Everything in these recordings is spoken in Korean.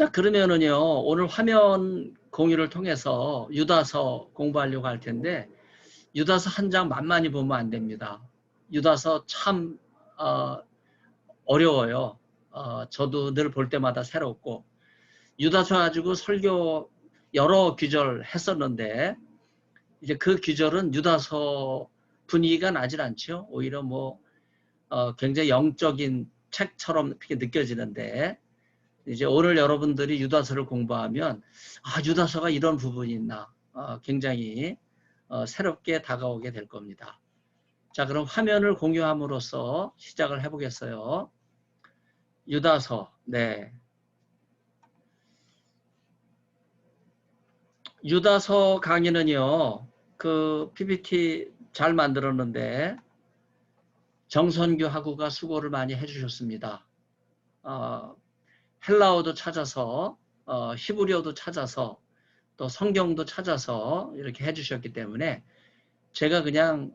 자, 그러면은요, 오늘 화면 공유를 통해서 유다서 공부하려고 할 텐데, 유다서 한 장 만만히 보면 안 됩니다. 유다서 참 어려워요. 저도 늘 볼 때마다 새롭고, 유다서 가지고 설교 여러 귀절 했었는데, 이제 그 귀절은 유다서 분위기가 나질 않죠. 오히려 뭐 굉장히 영적인 책처럼 이렇게 느껴지는데, 이제 오늘 여러분들이 유다서를 공부하면 유다서가 이런 부분이 있나 굉장히 새롭게 다가오게 될 겁니다. 자, 그럼 화면을 공유함으로써 시작을 해보겠어요. 유다서, 네. 유다서 강의는요, 그 PPT 잘 만들었는데 정선규 학우가 수고를 많이 해주셨습니다. 헬라어도 찾아서, 히브리어도 찾아서, 또 성경도 찾아서 이렇게 해주셨기 때문에 제가 그냥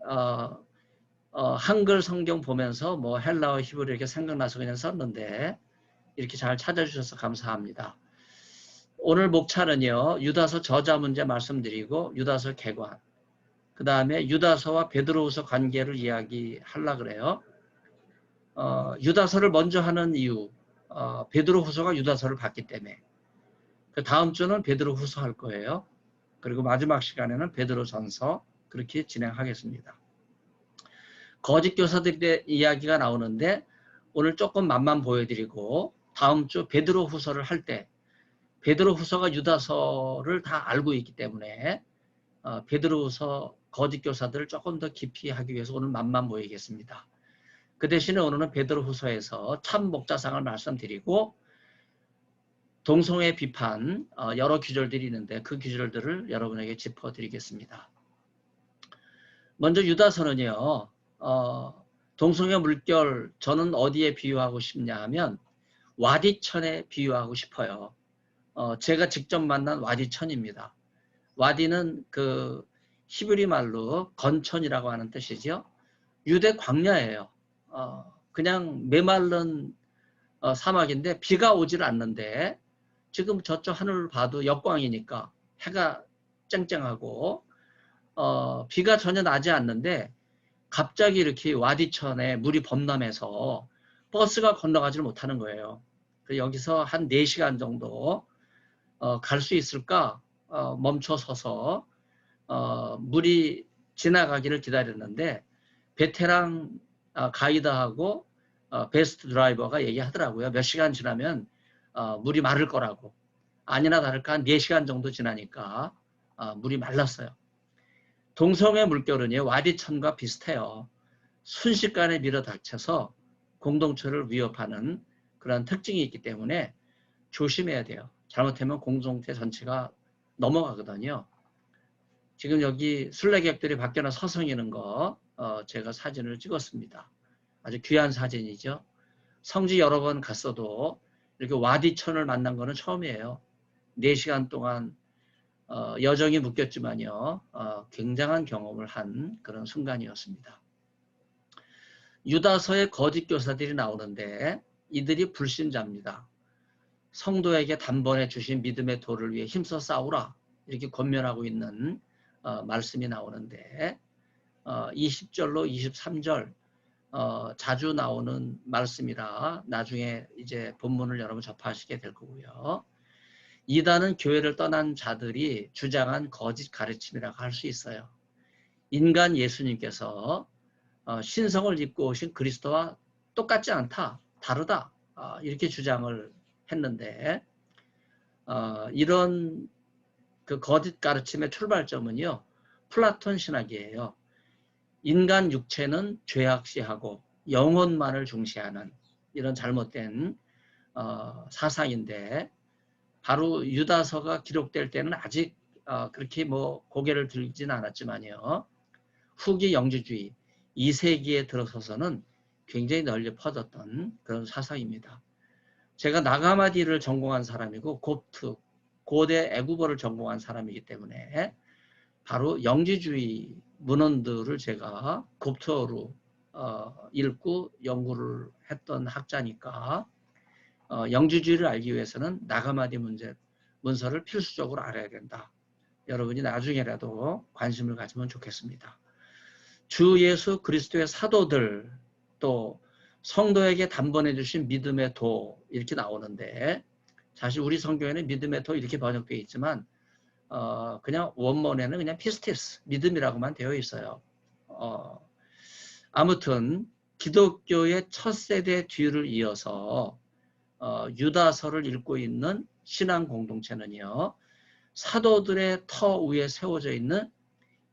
한글 성경 보면서 뭐 헬라어, 히브리 이렇게 생각나서 그냥 썼는데 이렇게 잘 찾아주셔서 감사합니다. 오늘 목차는요, 유다서 저자 문제 말씀드리고 유다서 개관, 그 다음에 유다서와 베드로후서 관계를 이야기하려고 그래요. 유다서를 먼저 하는 이유, 베드로후서가 유다서를 봤기 때문에. 그 다음 주는 베드로후서 할 거예요. 그리고 마지막 시간에는 베드로전서 그렇게 진행하겠습니다. 거짓 교사들의 이야기가 나오는데 오늘 조금 맛만 보여드리고 다음 주 베드로후서를 할 때 베드로후서가 유다서를 다 알고 있기 때문에 베드로후서 거짓 교사들을 조금 더 깊이 하기 위해서 오늘 맛만 보이겠습니다. 그 대신에 오늘은 베드로후서에서 참 목자상을 말씀드리고 동성애 비판 여러 규절들이 있는데 그 규절들을 여러분에게 짚어드리겠습니다. 먼저 유다서는요. 동성애 물결 저는 어디에 비유하고 싶냐 하면 와디천에 비유하고 싶어요. 제가 직접 만난 와디천입니다. 와디는 그 히브리 말로 건천이라고 하는 뜻이죠. 유대 광야예요. 그냥 메마른 사막인데 비가 오질 않는데 지금 저쪽 하늘을 봐도 역광이니까 해가 쨍쨍하고 비가 전혀 나지 않는데 갑자기 이렇게 와디천에 물이 범람해서 버스가 건너가지를 못하는 거예요. 여기서 한 4시간 정도 갈 수 있을까 멈춰 서서 물이 지나가기를 기다렸는데 베테랑 가이드하고 베스트 드라이버가 얘기하더라고요. 몇 시간 지나면 물이 마를 거라고. 아니나 다를까 한 4시간 정도 지나니까 물이 말랐어요. 동성애 물결은요, 와디천과 비슷해요. 순식간에 밀어닥쳐서 공동체를 위협하는 그런 특징이 있기 때문에 조심해야 돼요. 잘못하면 공동체 전체가 넘어가거든요. 지금 여기 순례객들이 밖에나 서성이는 거 제가 사진을 찍었습니다. 아주 귀한 사진이죠. 성지 여러 번 갔어도 이렇게 와디천을 만난 거는 처음이에요. 4시간 동안 여정이 묶였지만요. 굉장한 경험을 한 그런 순간이었습니다. 유다서의 거짓 교사들이 나오는데 이들이 불신자입니다. 성도에게 단번에 주신 믿음의 도를 위해 힘써 싸우라 이렇게 권면하고 있는 말씀이 나오는데 20절로 23절 자주 나오는 말씀이라 나중에 이제 본문을 여러분 접하시게 될 거고요. 이단은 교회를 떠난 자들이 주장한 거짓 가르침이라고 할 수 있어요. 인간 예수님께서 신성을 입고 오신 그리스도와 똑같지 않다, 다르다 이렇게 주장을 했는데 이런 그 거짓 가르침의 출발점은요. 플라톤 신학이에요. 인간 육체는 죄악시하고 영혼만을 중시하는 이런 잘못된 사상인데 바로 유다서가 기록될 때는 아직 그렇게 뭐 고개를 들지는 않았지만요. 후기 영주주의 2세기에 들어서서는 굉장히 널리 퍼졌던 그런 사상입니다. 제가 나가마디를 전공한 사람이고 곱트, 고대 애국어를 전공한 사람이기 때문에 바로 영지주의 문헌들을 제가 곱트어로 읽고 연구를 했던 학자니까 영지주의를 알기 위해서는 나가마디 문서를 필수적으로 알아야 된다. 여러분이 나중에라도 관심을 가지면 좋겠습니다. 주 예수 그리스도의 사도들, 또 성도에게 단번해 주신 믿음의 도, 이렇게 나오는데, 사실 우리 성경에는 믿음의 도 이렇게 번역되어 있지만 그냥 원문에는 그냥 피스티스, 믿음이라고만 되어 있어요. 아무튼 기독교의 첫 세대 뒤를 이어서 유다서를 읽고 있는 신앙 공동체는요, 사도들의 터 위에 세워져 있는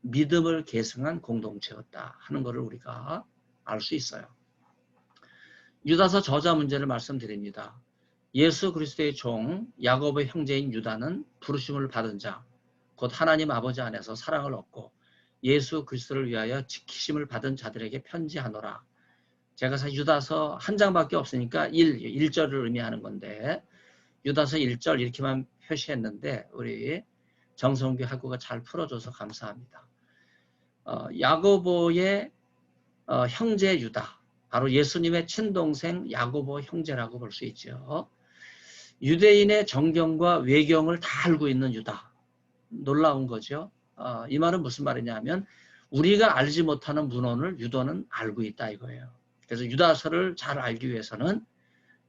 믿음을 계승한 공동체였다 하는 것을 우리가 알 수 있어요. 유다서 저자 문제를 말씀드립니다. 예수 그리스도의 종 야고보의 형제인 유다는 부르심을 받은 자, 곧 하나님 아버지 안에서 사랑을 얻고 예수 그리스도를 위하여 지키심을 받은 자들에게 편지하노라. 제가 사실 유다서 한 장밖에 없으니까 1절을 의미하는 건데, 유다서 1절 이렇게만 표시했는데 우리 정성규 학우가 잘 풀어줘서 감사합니다. 야고보의 형제 유다, 바로 예수님의 친동생 야고보 형제라고 볼 수 있죠. 유대인의 정경과 외경을 다 알고 있는 유다. 놀라운 거죠. 이 말은 무슨 말이냐면 우리가 알지 못하는 문헌을 유다는 알고 있다 이거예요. 그래서 유다서를 잘 알기 위해서는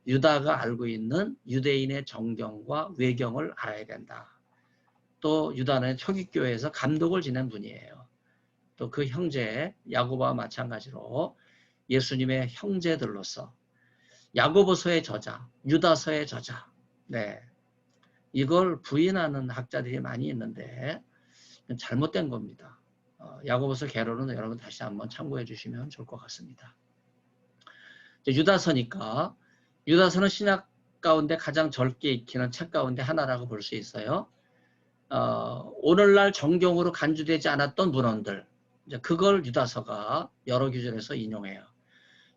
유다가 알고 있는 유대인의 정경과 외경을 알아야 된다. 또 유다는 초기교회에서 감독을 지낸 분이에요. 또 그 형제 야고보와 마찬가지로 예수님의 형제들로서 야고보서의 저자, 유다서의 저자, 네, 이걸 부인하는 학자들이 많이 있는데 잘못된 겁니다. 야고보서 개론은 여러분 다시 한번 참고해 주시면 좋을 것 같습니다. 유다서니까 유다서는 신약 가운데 가장 적게 익히는 책 가운데 하나라고 볼 수 있어요. 오늘날 정경으로 간주되지 않았던 문헌들, 그걸 유다서가 여러 규절에서 인용해요.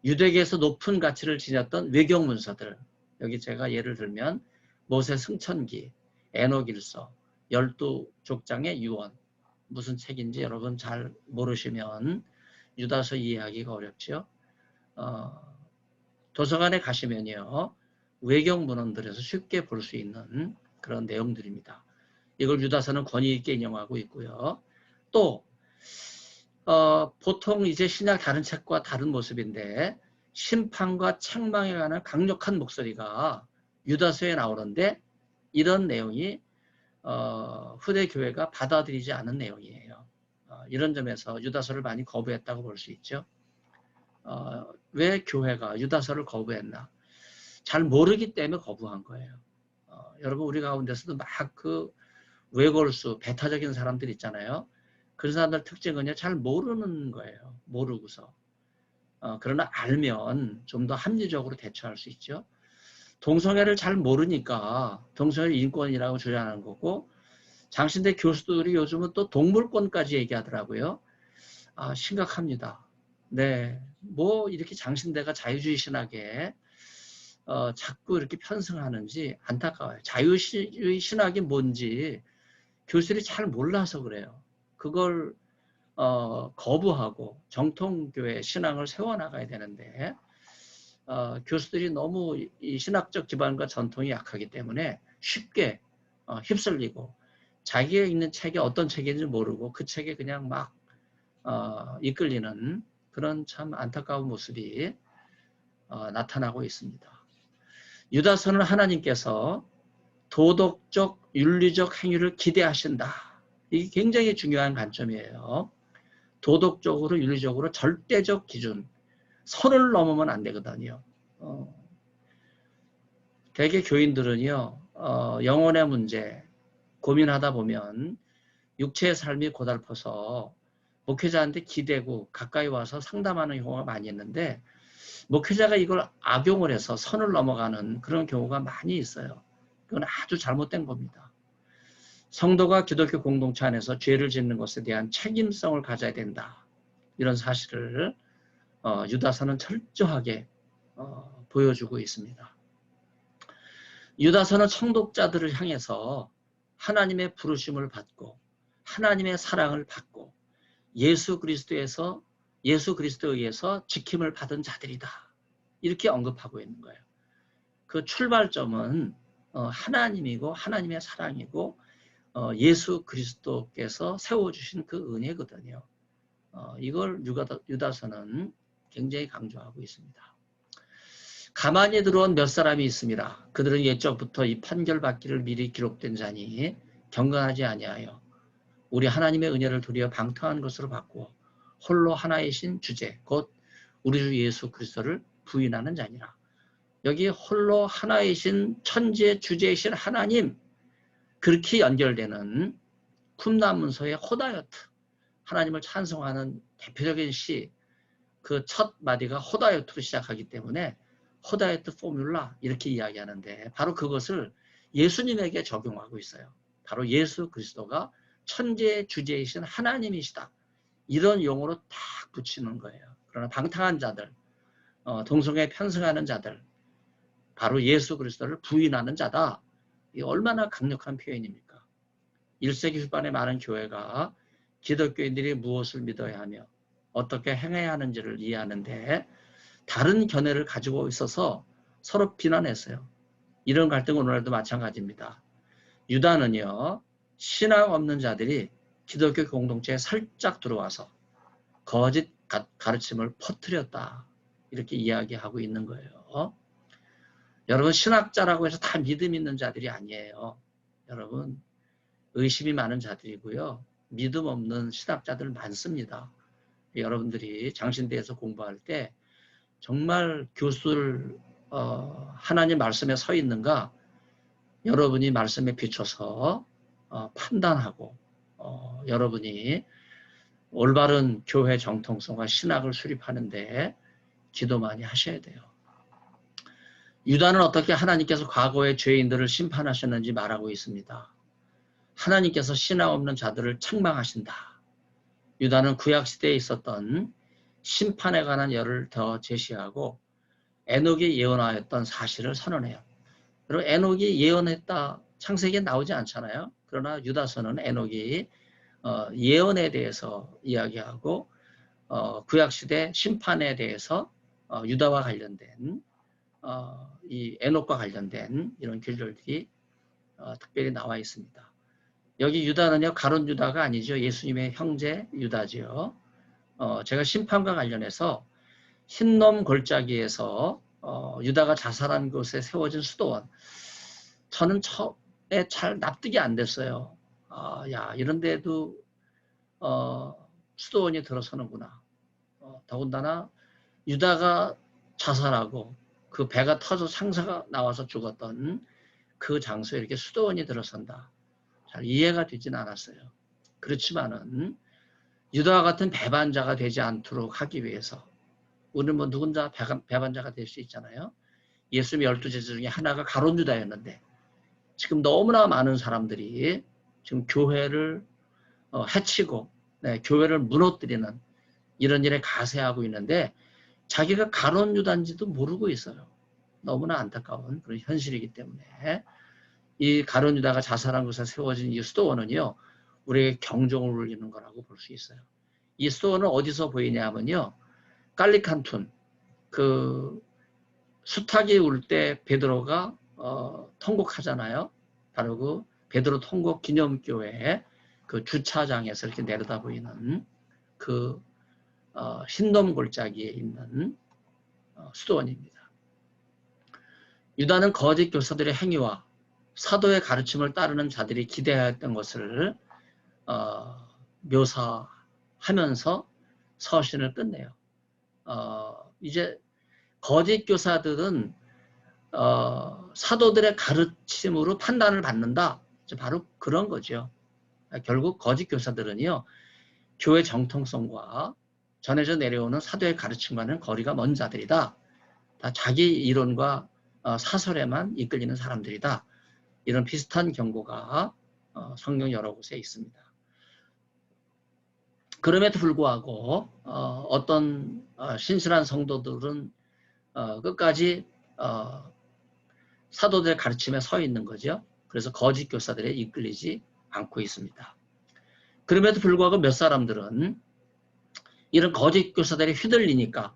유대계에서 높은 가치를 지녔던 외경 문서들, 여기 제가 예를 들면 모세 승천기, 에녹일서, 12족장의 유언, 무슨 책인지 여러분 잘 모르시면 유다서 이해하기가 어렵죠. 도서관에 가시면요, 외경 문헌들에서 쉽게 볼 수 있는 그런 내용들입니다. 이걸 유다서는 권위 있게 인용하고 있고요. 또 보통 이제 신약 다른 책과 다른 모습인데 심판과 책망에 관한 강력한 목소리가 유다서에 나오는데 이런 내용이 후대 교회가 받아들이지 않은 내용이에요. 이런 점에서 유다서를 많이 거부했다고 볼 수 있죠. 왜 교회가 유다서를 거부했나? 잘 모르기 때문에 거부한 거예요. 여러분 우리 가운데서도 막 그 외골수, 배타적인 사람들 있잖아요. 그런 사람들 특징은요, 잘 모르는 거예요. 모르고서. 그러나 알면 좀 더 합리적으로 대처할 수 있죠. 동성애를 잘 모르니까 동성애 인권이라고 주장하는 거고, 장신대 교수들이 요즘은 또 동물권까지 얘기하더라고요. 심각합니다. 네, 뭐 이렇게 장신대가 자유주의 신학에 자꾸 이렇게 편승하는지 안타까워요. 자유주의 신학이 뭔지 교수들이 잘 몰라서 그래요. 그걸 거부하고 정통교회 신앙을 세워나가야 되는데 교수들이 너무 이 신학적 기반과 전통이 약하기 때문에 쉽게 휩쓸리고 자기가 읽는 책이 어떤 책인지 모르고 그 책에 그냥 막 이끌리는 그런 참 안타까운 모습이 나타나고 있습니다. 유다서는 하나님께서 도덕적, 윤리적 행위를 기대하신다. 이게 굉장히 중요한 관점이에요. 도덕적으로, 윤리적으로 절대적 기준, 선을 넘으면 안 되거든요. 대개 교인들은요, 영혼의 문제 고민하다 보면 육체의 삶이 고달퍼서 목회자한테 기대고 가까이 와서 상담하는 경우가 많이 있는데 목회자가 이걸 악용을 해서 선을 넘어가는 그런 경우가 많이 있어요. 그건 아주 잘못된 겁니다. 성도가 기독교 공동체 안에서 죄를 짓는 것에 대한 책임성을 가져야 된다. 이런 사실을 유다서는 철저하게 보여주고 있습니다. 유다서는 청독자들을 향해서 하나님의 부르심을 받고 하나님의 사랑을 받고 예수 그리스도에 의해서 지킴을 받은 자들이다. 이렇게 언급하고 있는 거예요. 그 출발점은 하나님이고 하나님의 사랑이고 예수 그리스도께서 세워주신 그 은혜거든요. 이걸 유다서는 굉장히 강조하고 있습니다. 가만히 들어온 몇 사람이 있습니다. 그들은 옛적부터 이 판결받기를 미리 기록된 자니 경건하지 아니하여 우리 하나님의 은혜를 도리어 방탕한 것으로 바꾸어 홀로 하나이신 주제 곧 우리 주 예수 그리스도를 부인하는 자니라. 여기 홀로 하나이신 천지의 주제이신 하나님, 그렇게 연결되는 쿰나문서의 호다요트, 하나님을 찬송하는 대표적인 시, 그 첫 마디가 호다요트로 시작하기 때문에 호다요트 포뮬라 이렇게 이야기하는데 바로 그것을 예수님에게 적용하고 있어요. 바로 예수 그리스도가 천지의 주제이신 하나님이시다. 이런 용어로 딱 붙이는 거예요. 그러나 방탕한 자들, 동성애에 편승하는 자들, 바로 예수 그리스도를 부인하는 자다. 이게 얼마나 강력한 표현입니까? 1세기 후반에 많은 교회가 기독교인들이 무엇을 믿어야 하며 어떻게 행해야 하는지를 이해하는데 다른 견해를 가지고 있어서 서로 비난했어요. 이런 갈등은 오늘날도 마찬가지입니다. 유다는요, 신앙 없는 자들이 기독교 공동체에 살짝 들어와서 거짓 가르침을 퍼뜨렸다. 이렇게 이야기하고 있는 거예요. 여러분, 신학자라고 해서 다 믿음 있는 자들이 아니에요. 여러분, 의심이 많은 자들이고요. 믿음 없는 신학자들 많습니다. 여러분들이 장신대에서 공부할 때 정말 교수를 하나님 말씀에 서 있는가 여러분이 말씀에 비춰서 판단하고 여러분이 올바른 교회 정통성과 신학을 수립하는데 기도 많이 하셔야 돼요. 유다는 어떻게 하나님께서 과거의 죄인들을 심판하셨는지 말하고 있습니다. 하나님께서 신앙 없는 자들을 책망하신다. 유다는 구약시대에 있었던 심판에 관한 열을 더 제시하고 에녹이 예언하였던 사실을 선언해요. 그리고 에녹이 예언했다 창세기에 나오지 않잖아요. 그러나 유다서는 에녹이 예언에 대해서 이야기하고 구약시대 심판에 대해서 유다와 관련된 이 에녹과 관련된 이런 글들이 특별히 나와 있습니다. 여기 유다는요, 가룟 유다가 아니죠. 예수님의 형제 유다지요. 제가 심판과 관련해서 흰놈 골짜기에서 유다가 자살한 곳에 세워진 수도원. 저는 처음에 잘 납득이 안 됐어요. 야, 이런데도 수도원이 들어서는구나. 더군다나 유다가 자살하고 그 배가 터져 상사가 나와서 죽었던 그 장소에 이렇게 수도원이 들어선다. 잘 이해가 되지는 않았어요. 그렇지만은 유다와 같은 배반자가 되지 않도록 하기 위해서 우리는 뭐 누군가 배반자가 될 수 있잖아요. 예수님의 12제자 중에 하나가 가룟 유다였는데 지금 너무나 많은 사람들이 지금 교회를 해치고 교회를 무너뜨리는 이런 일에 가세하고 있는데 자기가 가룟 유다인지도 모르고 있어요. 너무나 안타까운 그런 현실이기 때문에 이 가룟 유다가 자살한 곳에 세워진 이 수도원은요, 우리에게 경종을 울리는 거라고 볼 수 있어요. 이 수도원은 어디서 보이냐 하면요, 깔리칸툰, 그 수탉이 울 때 베드로가 통곡하잖아요. 바로 그 베드로 통곡 기념교회 그 주차장에서 이렇게 내려다 보이는 그 흰돔 골짜기에 있는 수도원입니다. 유다는 거짓 교사들의 행위와 사도의 가르침을 따르는 자들이 기대하였던 것을 묘사하면서 서신을 끝내요. 이제 거짓 교사들은 사도들의 가르침으로 판단을 받는다. 바로 그런 거죠. 결국 거짓 교사들은요, 교회 정통성과 전해져 내려오는 사도의 가르침과는 거리가 먼 자들이다. 다 자기 이론과 사설에만 이끌리는 사람들이다. 이런 비슷한 경고가 성경 여러 곳에 있습니다. 그럼에도 불구하고 어떤 신실한 성도들은 끝까지 사도들의 가르침에 서 있는 거죠. 그래서 거짓 교사들에 이끌리지 않고 있습니다. 그럼에도 불구하고 몇 사람들은 이런 거짓 교사들이 휘둘리니까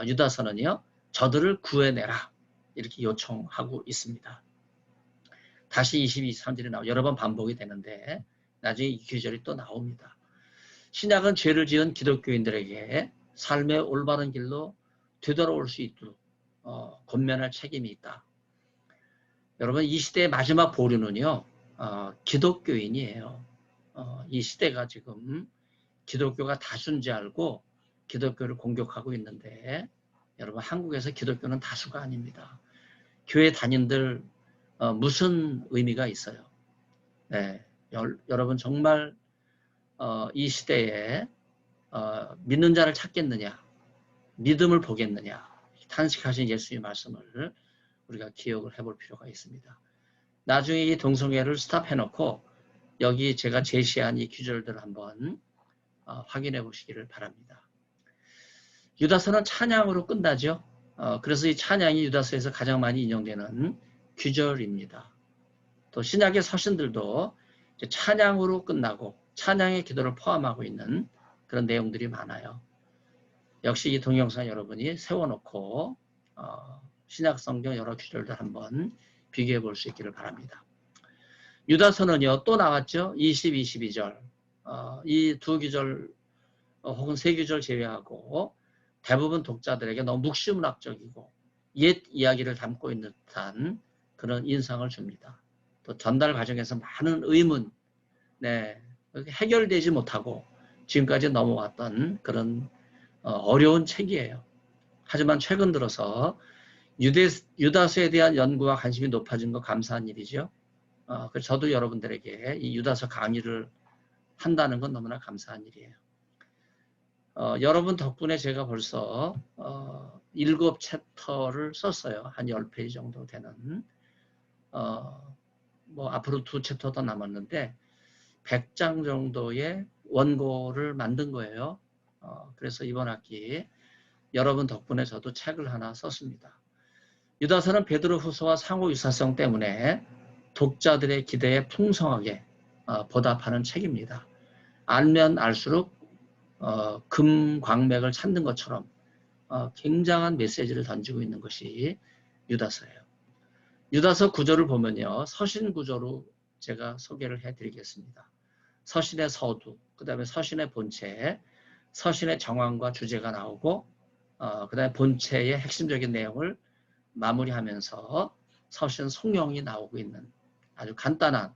유다서는요, 저들을 구해내라. 이렇게 요청하고 있습니다. 다시 22~23절이 나오고 여러 번 반복이 되는데 나중에 이 규절이 또 나옵니다. 신약은 죄를 지은 기독교인들에게 삶의 올바른 길로 되돌아올 수 있도록 권면할 책임이 있다. 여러분, 이 시대의 마지막 보류는요, 기독교인이에요. 이 시대가 지금 기독교가 다수인 줄 알고 기독교를 공격하고 있는데, 여러분, 한국에서 기독교는 다수가 아닙니다. 교회 담임들 무슨 의미가 있어요? 네, 여러분 정말 이 시대에 믿는 자를 찾겠느냐, 믿음을 보겠느냐, 탄식하신 예수의 말씀을 우리가 기억을 해볼 필요가 있습니다. 나중에 이 동성애를 스탑해놓고 여기 제가 제시한 이 규절들을 한번 확인해 보시기를 바랍니다. 유다서는 찬양으로 끝나죠. 그래서 이 찬양이 유다서에서 가장 많이 인용되는 규절입니다. 또 신약의 서신들도 찬양으로 끝나고 찬양의 기도를 포함하고 있는 그런 내용들이 많아요. 역시 이 동영상 여러분이 세워놓고 신약 성경 여러 규절들 한번 비교해 볼 수 있기를 바랍니다. 유다서는요 또 나왔죠. 20, 22절 이 두 규절 혹은 세 규절 제외하고 대부분 독자들에게 너무 묵시문학적이고 옛 이야기를 담고 있는 듯한 그런 인상을 줍니다. 또 전달 과정에서 많은 의문, 해결되지 못하고 지금까지 넘어왔던 그런 어려운 책이에요. 하지만 최근 들어서 유다서에 대한 연구와 관심이 높아진 거 감사한 일이죠. 그래서 저도 여러분들에게 이 유다서 강의를 한다는 건 너무나 감사한 일이에요. 여러분 덕분에 제가 벌써 7챕터를 썼어요. 한 10페이지 정도 되는 뭐 앞으로 2챕터 더 남았는데 100장 정도의 원고를 만든 거예요. 그래서 이번 학기 여러분 덕분에 저도 책을 하나 썼습니다. 유다서는 베드로 후서와 상호 유사성 때문에 독자들의 기대에 풍성하게 보답하는 책입니다. 알면 알수록 금광맥을 찾는 것처럼 굉장한 메시지를 던지고 있는 것이 유다서예요. 유다서 구조를 보면요. 서신 구조로 제가 소개를 해드리겠습니다. 서신의 서두, 그 다음에 서신의 본체, 서신의 정황과 주제가 나오고 그 다음에 본체의 핵심적인 내용을 마무리하면서 서신 송영이 나오고 있는 아주 간단한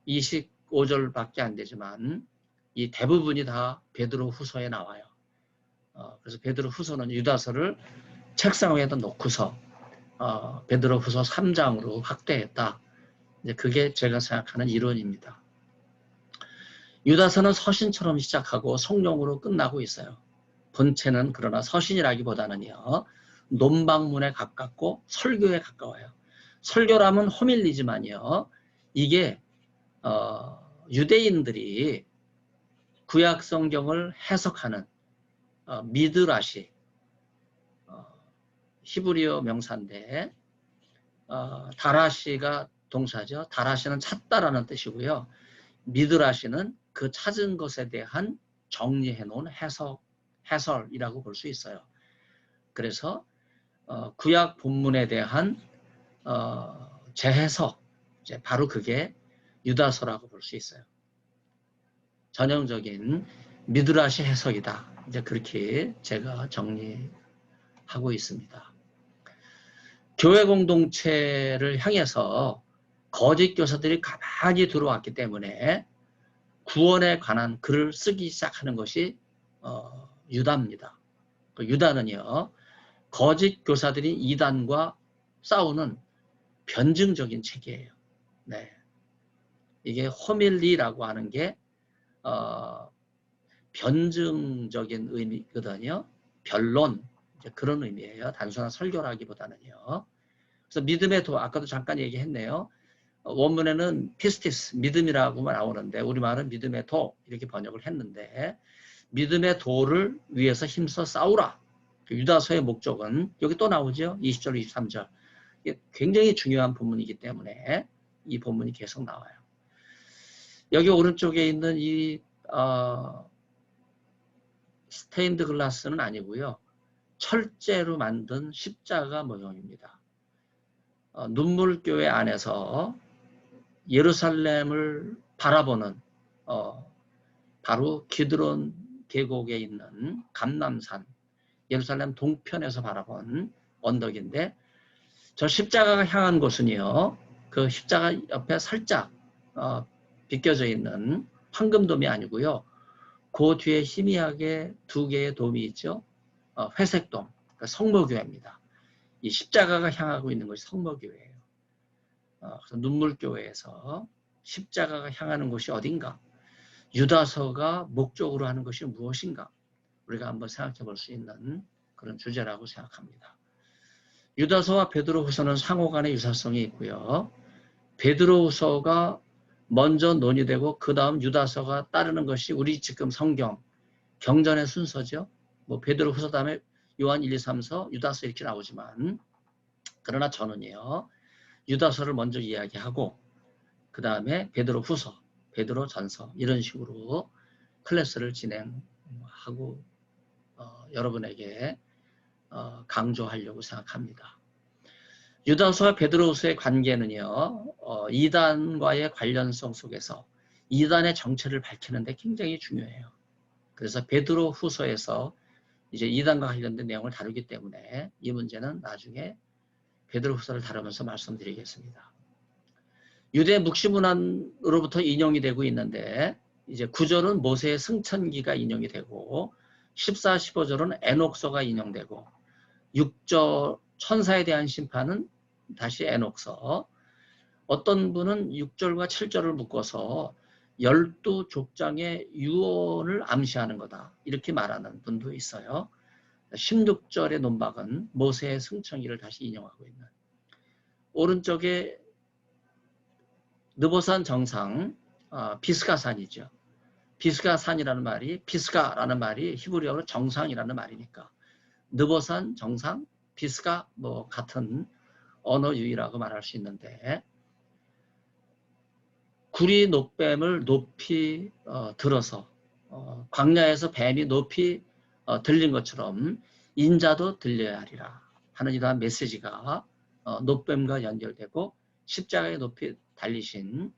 25절밖에 안 되지만 이 대부분이 다 베드로 후서에 나와요. 그래서 베드로 후서는 유다서를 책상 위에다 놓고서 베드로 후서 3장으로 확대했다. 이제 그게 제가 생각하는 이론입니다. 유다서는 서신처럼 시작하고 성령으로 끝나고 있어요. 본체는 그러나 서신이라기보다는요. 논방문에 가깝고 설교에 가까워요. 설교라면 호밀리지만요. 이게 유대인들이 구약 성경을 해석하는 미드라시 히브리어 명사인데 다라시가 동사죠. 다라시는 찾다라는 뜻이고요. 미드라시는 그 찾은 것에 대한 정리해 놓은 해설이라고 볼 수 있어요. 그래서 구약 본문에 대한 재해석, 이제 바로 그게 유다서라고 볼 수 있어요. 전형적인 미드라시 해석이다. 이제 그렇게 제가 정리하고 있습니다. 교회 공동체를 향해서 거짓 교사들이 가만히 들어왔기 때문에 구원에 관한 글을 쓰기 시작하는 것이 유다입니다. 유다는요, 거짓 교사들이 이단과 싸우는 변증적인 책이에요. 네. 이게 호밀리라고 하는 게 변증적인 의미거든요. 변론, 그런 의미예요. 단순한 설교라기보다는요. 그래서 믿음의 도, 아까도 잠깐 얘기했네요. 원문에는 피스티스, 믿음이라고만 나오는데 우리말은 믿음의 도 이렇게 번역을 했는데 믿음의 도를 위해서 힘써 싸우라. 유다서의 목적은 여기 또 나오죠. 20절, 23절. 이게 굉장히 중요한 본문이기 때문에 이 본문이 계속 나와요. 여기 오른쪽에 있는 이 스테인드 글라스는 아니고요. 철제로 만든 십자가 모형입니다. 눈물교회 안에서 예루살렘을 바라보는 바로 기드론 계곡에 있는 감람산, 예루살렘 동편에서 바라본 언덕인데, 저 십자가가 향한 곳은요, 그 십자가 옆에 살짝 비껴져 있는 황금돔이 아니고요, 그 뒤에 희미하게 두 개의 돔이 있죠. 회색돔, 그러니까 성모교회입니다. 이 십자가가 향하고 있는 것이 성모교회예요. 그래서 눈물교회에서 십자가가 향하는 곳이 어딘가, 유다서가 목적으로 하는 것이 무엇인가, 우리가 한번 생각해 볼 수 있는 그런 주제라고 생각합니다. 유다서와 베드로후서는 상호 간의 유사성이 있고요. 베드로후서가 먼저 논의되고 그 다음 유다서가 따르는 것이 우리 지금 성경, 경전의 순서죠. 뭐 베드로후서 다음에 요한 1, 2, 3서, 유다서 이렇게 나오지만, 그러나 저는요, 유다서를 먼저 이야기하고 그 다음에 베드로후서, 베드로전서 이런 식으로 클래스를 진행하고 여러분에게 강조하려고 생각합니다. 유다서와 베드로후서의 관계는요, 이단과의 관련성 속에서 이단의 정체를 밝히는데 굉장히 중요해요. 그래서 베드로후서에서 이제 이단과 관련된 내용을 다루기 때문에 이 문제는 나중에 베드로후서를 다루면서 말씀드리겠습니다. 유대 묵시문화로부터 인용이 되고 있는데, 이제 9절은 모세의 승천기가 인용이 되고 14, 15절은 에녹서가 인용되고 6절 천사에 대한 심판은 다시 에녹서, 어떤 분은 6절과 7절을 묶어서 12족장의 유언을 암시하는 거다 이렇게 말하는 분도 있어요. 16절의 논박은 모세의 승천기를 다시 인용하고 있는, 오른쪽에 느보산 정상, 비스가산이죠. 비스가산이라는 말이, 비스가라는 말이 히브리어로 정상이라는 말이니까 느보산 정상, 비스가 뭐 같은 언어 유희라고 말할 수 있는데, 구리 녹뱀을 높이 들어서 광야에서 뱀이 높이 들린 것처럼 인자도 들려야 하리라 하는 이러한 메시지가 녹뱀과 연결되고 십자가에 높이 달리신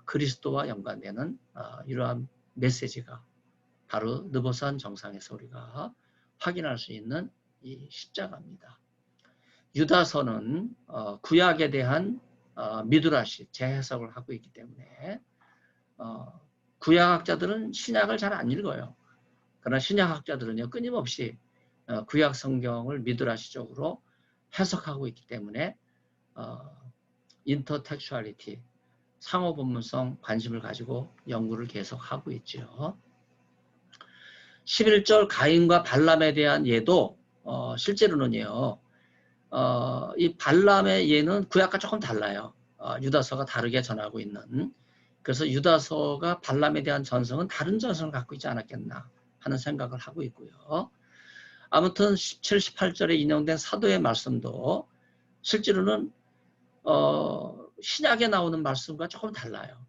그리스도와 연관되는 이러한 메시지가 바로 느보산 정상에서 우리가 확인할 수 있는 이 십자가입니다. 유다서는 구약에 대한 미드라시, 재해석을 하고 있기 때문에 구약학자들은 신약을 잘 안 읽어요. 그러나 신약학자들은요, 끊임없이 구약 성경을 미드라시적으로 해석하고 있기 때문에 인터텍슈얼리티, 상호본문성 관심을 가지고 연구를 계속하고 있죠. 11절 가인과 발람에 대한 예도 실제로는요, 이 발람의 예는 구약과 조금 달라요. 유다서가 다르게 전하고 있는. 그래서 유다서가 발람에 대한 전성은 다른 전성을 갖고 있지 않았겠나 하는 생각을 하고 있고요. 아무튼 17, 18절에 인용된 사도의 말씀도 실제로는 신약에 나오는 말씀과 조금 달라요.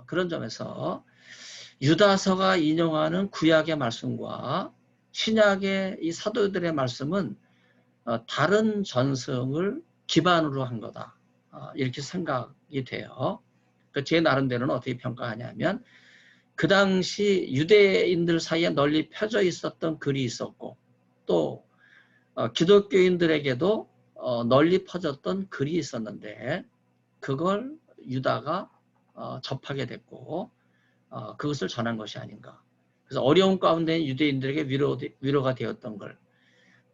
그런 점에서 유다서가 인용하는 구약의 말씀과 신약의 이 사도들의 말씀은 다른 전성을 기반으로 한 거다. 이렇게 생각이 돼요. 제 나름대로는 어떻게 평가하냐면, 그 당시 유대인들 사이에 널리 펴져 있었던 글이 있었고, 또 기독교인들에게도 널리 퍼졌던 글이 있었는데, 그걸 유다가 접하게 됐고 그것을 전한 것이 아닌가. 그래서 어려운 가운데 유대인들에게 위로가 되었던 걸,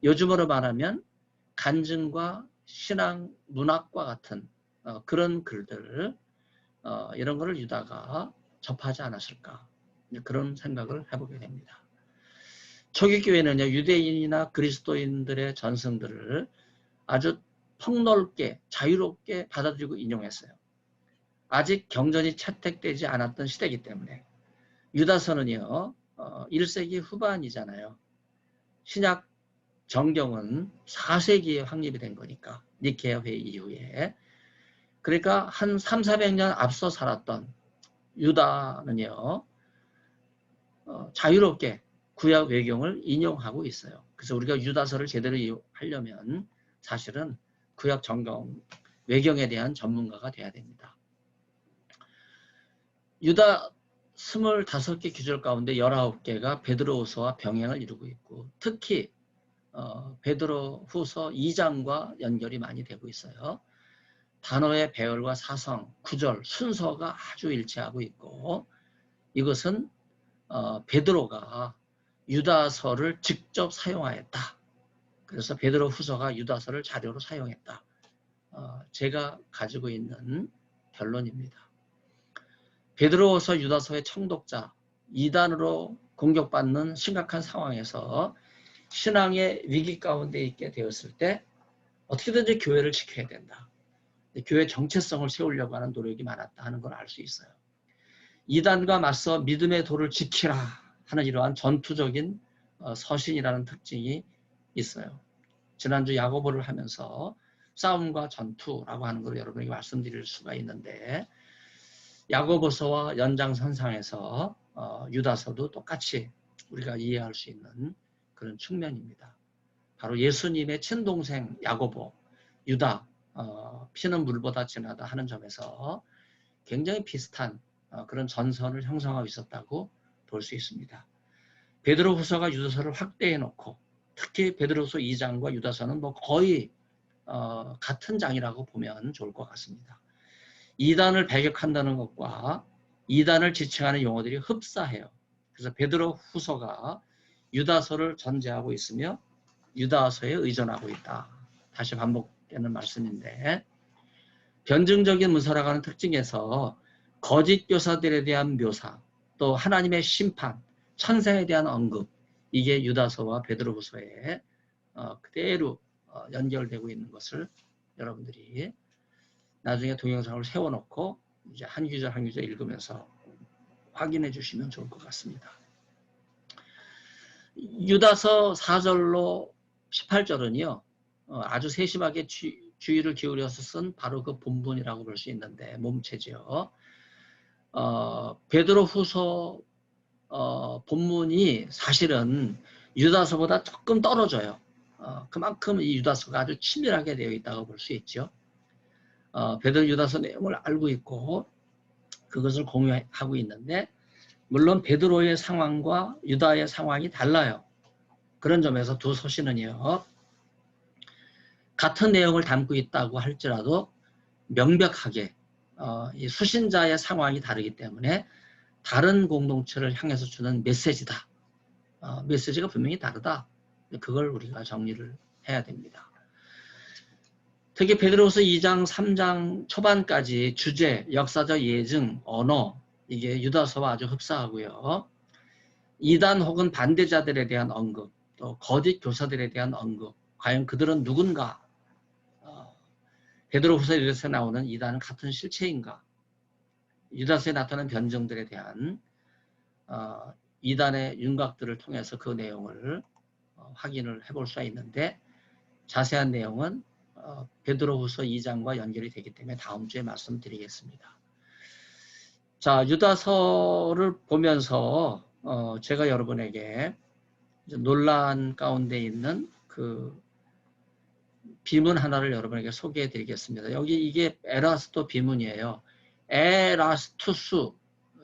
요즘으로 말하면 간증과 신앙 문학과 같은 그런 글들, 이런 거를 유다가 접하지 않았을까, 그런 생각을 해보게 됩니다. 초기 교회는요, 유대인이나 그리스도인들의 전승들을 아주 폭넓게 자유롭게 받아들이고 인용했어요. 아직 경전이 채택되지 않았던 시대이기 때문에. 유다서는요, 1세기 후반이잖아요. 신약 정경은 4세기에 확립이 된 거니까, 니케아 회의 이후에. 그러니까 한 3, 400년 앞서 살았던 유다는요, 자유롭게 구약 외경을 인용하고 있어요. 그래서 우리가 유다서를 제대로 이해하려면 사실은 구약 정경 외경에 대한 전문가가 돼야 됩니다. 유다 25개 규절 가운데 19개가 베드로후서와 병행을 이루고 있고 특히 베드로후서 2장과 연결이 많이 되고 있어요. 단어의 배열과 사성, 구절, 순서가 아주 일치하고 있고 이것은 베드로가 유다서를 직접 사용하였다. 그래서 베드로후서가 유다서를 자료로 사용했다. 제가 가지고 있는 결론입니다. 베드로후서 유다서의 청독자, 이단으로 공격받는 심각한 상황에서 신앙의 위기 가운데 있게 되었을 때 어떻게든지 교회를 지켜야 된다. 교회 정체성을 세우려고 하는 노력이 많았다 하는 걸 알 수 있어요. 이단과 맞서 믿음의 도를 지키라 하는 이러한 전투적인 서신이라는 특징이 있어요. 지난주 야고보를 하면서 싸움과 전투라고 하는 걸 여러분에게 말씀드릴 수가 있는데 야고보서와 연장선상에서 유다서도 똑같이 우리가 이해할 수 있는 그런 측면입니다. 바로 예수님의 친동생 야고보, 유다, 피는 물보다 진하다 하는 점에서 굉장히 비슷한 그런 전선을 형성하고 있었다고 볼 수 있습니다. 베드로후서가 유다서를 확대해 놓고 특히 베드로후서 2장과 유다서는 뭐 거의 같은 장이라고 보면 좋을 것 같습니다. 이단을 배격한다는 것과 이단을 지칭하는 용어들이 흡사해요. 그래서 베드로후서가 유다서를 전제하고 있으며 유다서에 의존하고 있다. 다시 반복되는 말씀인데 변증적인 문서라고 하는 특징에서 거짓 교사들에 대한 묘사, 또 하나님의 심판, 천사에 대한 언급, 이게 유다서와 베드로후서에 그대로 연결되고 있는 것을 여러분들이 나중에 동영상을 세워놓고 이제 한 구절 한 구절 읽으면서 확인해 주시면 좋을 것 같습니다. 유다서 4절로 18절은요, 아주 세심하게 주의를 기울여서 쓴 바로 그 본문이라고 볼 수 있는데, 몸체죠. 베드로후서 본문이 사실은 유다서보다 조금 떨어져요. 그만큼 이 유다서가 아주 친밀하게 되어 있다고 볼 수 있죠. 베드로 유다서 내용을 알고 있고 그것을 공유하고 있는데 물론 베드로의 상황과 유다의 상황이 달라요. 그런 점에서 두 서신은요. 같은 내용을 담고 있다고 할지라도 명백하게 이 수신자의 상황이 다르기 때문에 다른 공동체를 향해서 주는 메시지다. 메시지가 분명히 다르다. 그걸 우리가 정리를 해야 됩니다. 특히 베드로후서 2장, 3장 초반까지 주제, 역사적 예증, 언어 이게 유다서와 아주 흡사하고요. 이단 혹은 반대자들에 대한 언급, 또 거짓 교사들에 대한 언급, 과연 그들은 누군가? 베드로후서 1서에 나오는 이단은 같은 실체인가? 유다서에 나타난 변증들에 대한 이단의 윤곽들을 통해서 그 내용을 확인을 해볼 수가 있는데 자세한 내용은 베드로후서 2장과 연결이 되기 때문에 다음 주에 말씀드리겠습니다. 자, 유다서를 보면서 제가 여러분에게 논란 가운데 있는 그 비문 하나를 여러분에게 소개해 드리겠습니다. 여기 이게 에라스토 비문이에요. 에라스투스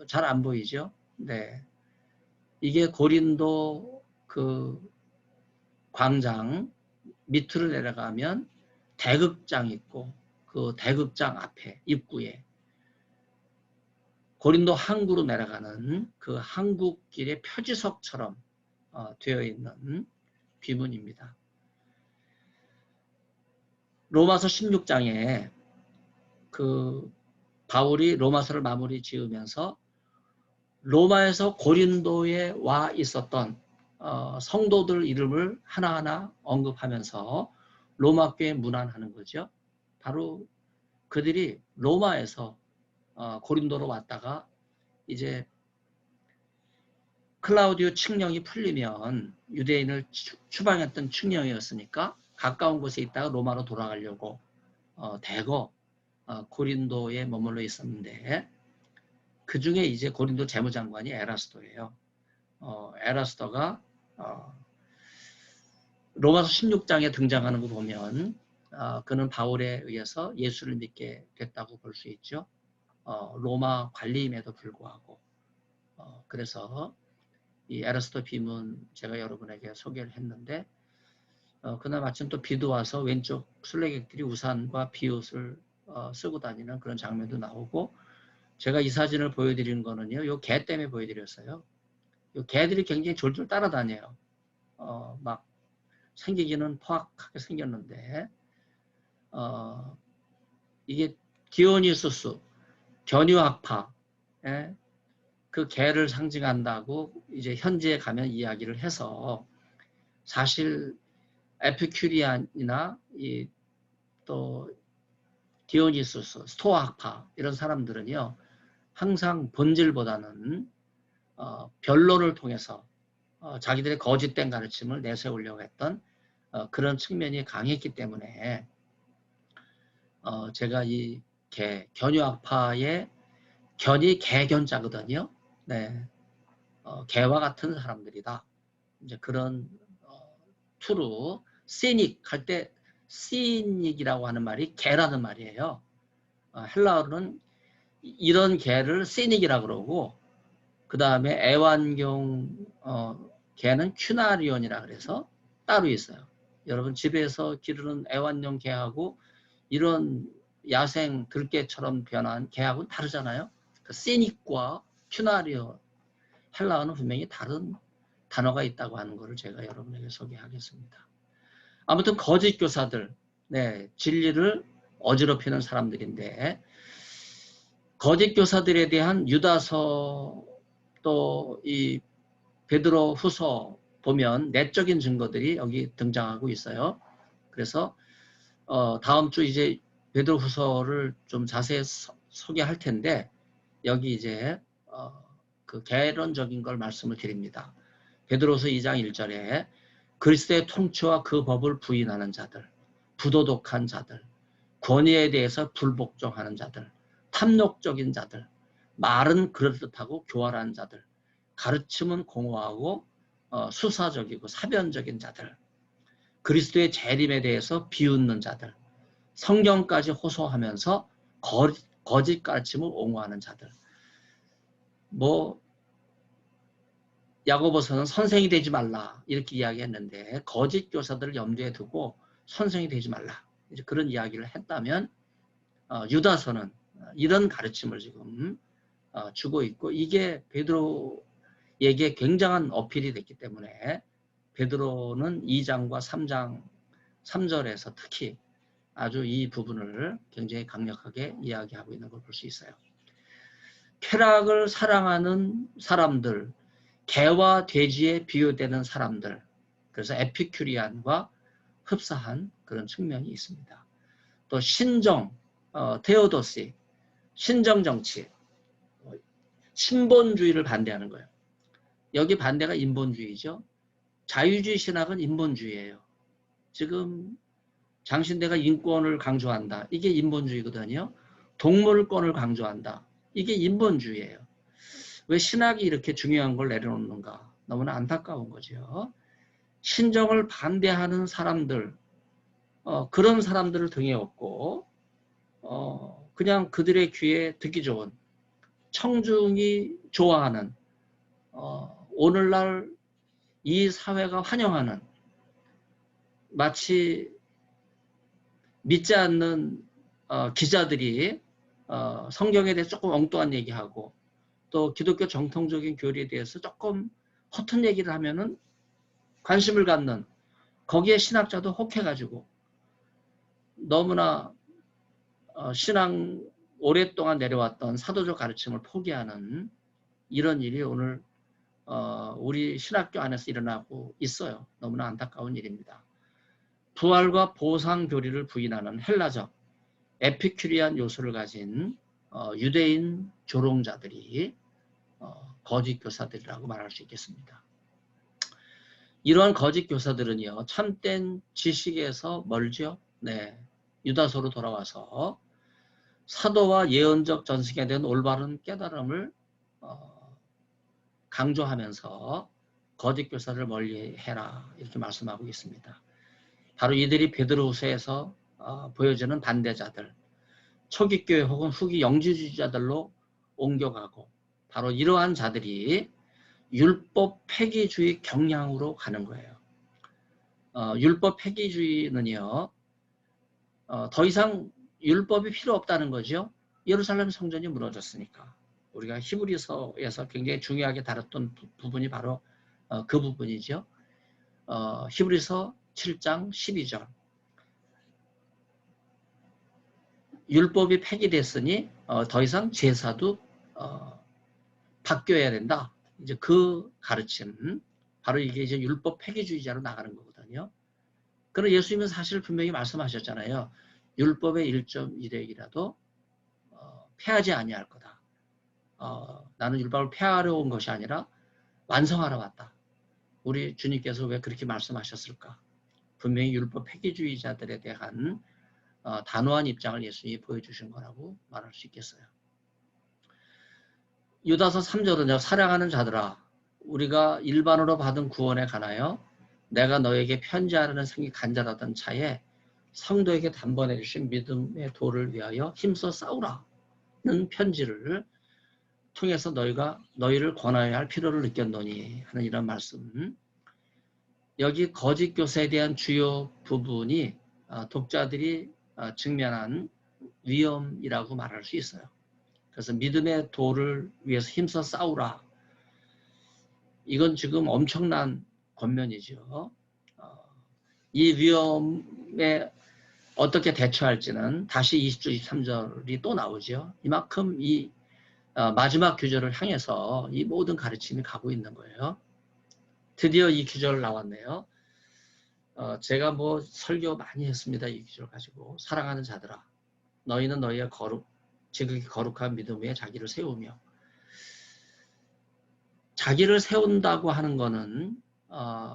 잘 안 보이죠? 네. 이게 고린도 그 광장 밑으로 내려가면 대극장 있고 그 대극장 앞에 입구에 고린도 항구로 내려가는 그 항구길의 표지석처럼 되어 있는 비문입니다. 로마서 16장에 그 바울이 로마서를 마무리 지으면서 로마에서 고린도에 와 있었던 성도들 이름을 하나하나 언급하면서 로마 교회 문안하는 거죠. 바로 그들이 로마에서 고린도로 왔다가 이제 클라우디오 칙령이 풀리면 유대인을 추방했던 칙령이었으니까 가까운 곳에 있다가 로마로 돌아가려고 대거 고린도에 머물러 있었는데 그 중에 이제 고린도 재무장관이 에라스도예요. 에라스도가 로마서 16장에 등장하는 거 보면 그는 바울에 의해서 예수를 믿게 됐다고 볼 수 있죠. 로마 관리임에도 불구하고. 그래서 이 에라스토 빔은 제가 여러분에게 소개를 했는데 그날 마침 또 비도 와서 왼쪽 순례객들이 우산과 비옷을 쓰고 다니는 그런 장면도 나오고, 제가 이 사진을 보여드리는 거는요, 요 개 때문에 보여드렸어요. 요 개들이 굉장히 졸졸 따라다녀요. 막 생기기는 포악하게 생겼는데, 이게 디오니수스, 견유학파, 예? 그 개를 상징한다고 이제 현지에 가면 이야기를 해서, 사실 에피큐리안이나 또 디오니수스, 스토아학파 이런 사람들은요, 항상 본질보다는 변론을 통해서 자기들의 거짓된 가르침을 내세우려고 했던 그런 측면이 강했기 때문에 제가 이 견유학파의 견이 개견자거든요. 네, 개와 같은 사람들이다. 이제 그런 투로 시닉 할 때 시닉이라고 하는 말이 개라는 말이에요. 헬라어로는 이런 개를 시닉이라고 그러고, 그 다음에 애완용 개는 큐나리온이라 그래서 따로 있어요. 여러분 집에서 기르는 애완용 개하고 이런 야생 들개처럼 변한 개하고는 다르잖아요. 그 시닉과 큐나리온, 헬라어는 분명히 다른 단어가 있다고 하는 것을 제가 여러분에게 소개하겠습니다. 아무튼 거짓 교사들, 네, 진리를 어지럽히는 사람들인데, 거짓 교사들에 대한 유다서 또 이 베드로 후서 보면 내적인 증거들이 여기 등장하고 있어요. 그래서 다음 주 이제 베드로 후서를 좀 자세히 소개할 텐데, 여기 이제 그 개론적인 걸 말씀을 드립니다. 베드로서 2장 1절에 그리스도의 통치와 그 법을 부인하는 자들, 부도덕한 자들, 권위에 대해서 불복종하는 자들, 탐욕적인 자들, 말은 그럴듯하고 교활한 자들, 가르침은 공허하고 수사적이고 사변적인 자들, 그리스도의 재림에 대해서 비웃는 자들, 성경까지 호소하면서 거짓 가르침을 옹호하는 자들. 야고보서는 선생이 되지 말라 이렇게 이야기했는데, 거짓 교사들을 염두에 두고 선생이 되지 말라 이제 그런 이야기를 했다면, 유다서는 이런 가르침을 지금 주고 있고, 이게 베드로에게 굉장한 어필이 됐기 때문에 베드로는 2장과 3장 3절에서 특히 아주 이 부분을 굉장히 강력하게 이야기하고 있는 걸 볼 수 있어요. 쾌락을 사랑하는 사람들, 개와 돼지에 비유되는 사람들, 그래서 에피큐리안과 흡사한 그런 측면이 있습니다. 또 신정, 테오도시, 신정정치, 신본주의를 반대하는 거예요. 여기 반대가 인본주의죠. 자유주의 신학은 인본주의예요. 지금 장신대가 인권을 강조한다. 이게 인본주의거든요. 동물권을 강조한다. 이게 인본주의예요. 왜 신학이 이렇게 중요한 걸 내려놓는가? 너무나 안타까운 거죠. 신정을 반대하는 사람들, 그런 사람들을 등에 업고 그냥 그들의 귀에 듣기 좋은, 청중이 좋아하는, 오늘날 이 사회가 환영하는, 마치 믿지 않는 기자들이 성경에 대해서 조금 엉뚱한 얘기하고 또 기독교 정통적인 교리에 대해서 조금 허튼 얘기를 하면은 관심을 갖는, 거기에 신학자도 혹해가지고 너무나 신앙 오랫동안 내려왔던 사도적 가르침을 포기하는 이런 일이 오늘 우리 신학교 안에서 일어나고 있어요. 너무나 안타까운 일입니다. 부활과 보상 교리를 부인하는 헬라적 에피큐리안 요소를 가진 유대인 조롱자들이 거짓 교사들이라고 말할 수 있겠습니다. 이러한 거짓 교사들은요, 참된 지식에서 멀죠. 네, 유다서로 돌아와서 사도와 예언적 전승에 대한 올바른 깨달음을 강조하면서 거짓 교사를 멀리해라 이렇게 말씀하고 있습니다. 바로 이들이 베드로후서에서 보여주는 반대자들, 초기 교회 혹은 후기 영지주의자들로 옮겨가고 바로 이러한 자들이 율법 폐기주의 경향으로 가는 거예요. 율법 폐기주의는요, 더 이상 율법이 필요 없다는 거죠. 예루살렘 성전이 무너졌으니까. 우리가 히브리서에서 굉장히 중요하게 다뤘던 부분이 바로 그 부분이죠. 히브리서 7장 12절. 율법이 폐기됐으니 더 이상 제사도 바뀌어야 된다. 이제 그 가르침, 바로 이게 이제 율법 폐기주의자로 나가는 거거든요. 그럼 예수님은 사실 분명히 말씀하셨잖아요. 율법의 1.1획이라도 폐하지 아니할 거다. 나는 율법을 폐하려 온 것이 아니라 완성하러 왔다. 우리 주님께서 왜 그렇게 말씀하셨을까? 분명히 율법 폐기주의자들에 대한 단호한 입장을 예수님이 보여주신 거라고 말할 수 있겠어요. 유다서 3절은요. 사랑하는 자들아 우리가 일반으로 받은 구원에 관하여 내가 너에게 편지하려는 생이 간절하던 차에 성도에게 단번에 주신 믿음의 도를 위하여 힘써 싸우라는 편지를 통해서 너희를 권하여야 할 필요를 느꼈노니 하는 이런 말씀. 여기 거짓 교사에 대한 주요 부분이 독자들이 직면한 위험이라고 말할 수 있어요. 그래서 믿음의 도를 위해서 힘써 싸우라. 이건 지금 엄청난 권면이죠. 이 위험에 어떻게 대처할지는 다시 20절, 23절이 또 나오죠. 이만큼 이 마지막 규절을 향해서 이 모든 가르침이 가고 있는 거예요. 드디어 이 규절 나왔네요. 제가 뭐 설교 많이 했습니다. 이 규절 가지고. 사랑하는 자들아 너희는 너희의 지극히 거룩한 믿음 위에 자기를 세우며, 자기를 세운다고 하는 거는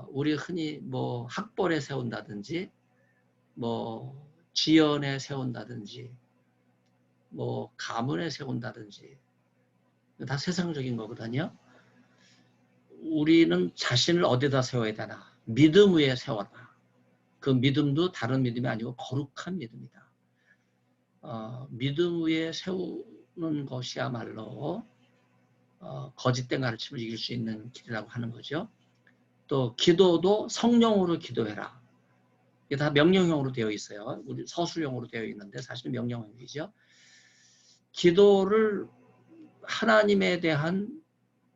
우리 흔히 뭐 학벌에 세운다든지 뭐 지연에 세운다든지 뭐 가문에 세운다든지 다 세상적인 거거든요. 우리는 자신을 어디다 세워야 되나? 믿음 위에 세워라. 그 믿음도 다른 믿음이 아니고 거룩한 믿음이다. 믿음 위에 세우는 것이야말로 거짓된 가르침을 이길 수 있는 길이라고 하는 거죠. 또 기도도 성령으로 기도해라. 이게 다 명령형으로 되어 있어요. 우리 서술형으로 되어 있는데 사실은 명령형이죠. 기도를 하나님에 대한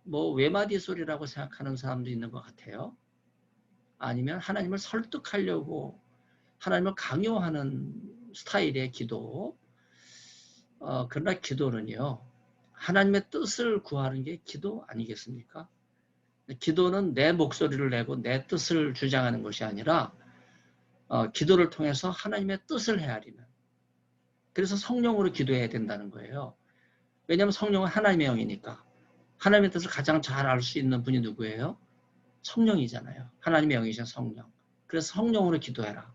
뭐 외마디 소리라고 생각하는 사람도 있는 것 같아요. 아니면 하나님을 설득하려고 하나님을 강요하는 스타일의 기도. 그러나 기도는요. 하나님의 뜻을 구하는 게 기도 아니겠습니까? 기도는 내 목소리를 내고 내 뜻을 주장하는 것이 아니라 기도를 통해서 하나님의 뜻을 헤아리는. 그래서 성령으로 기도해야 된다는 거예요. 왜냐하면 성령은 하나님의 영이니까. 하나님의 뜻을 가장 잘 알 수 있는 분이 누구예요? 성령이잖아요. 하나님의 영이신 성령. 그래서 성령으로 기도해라.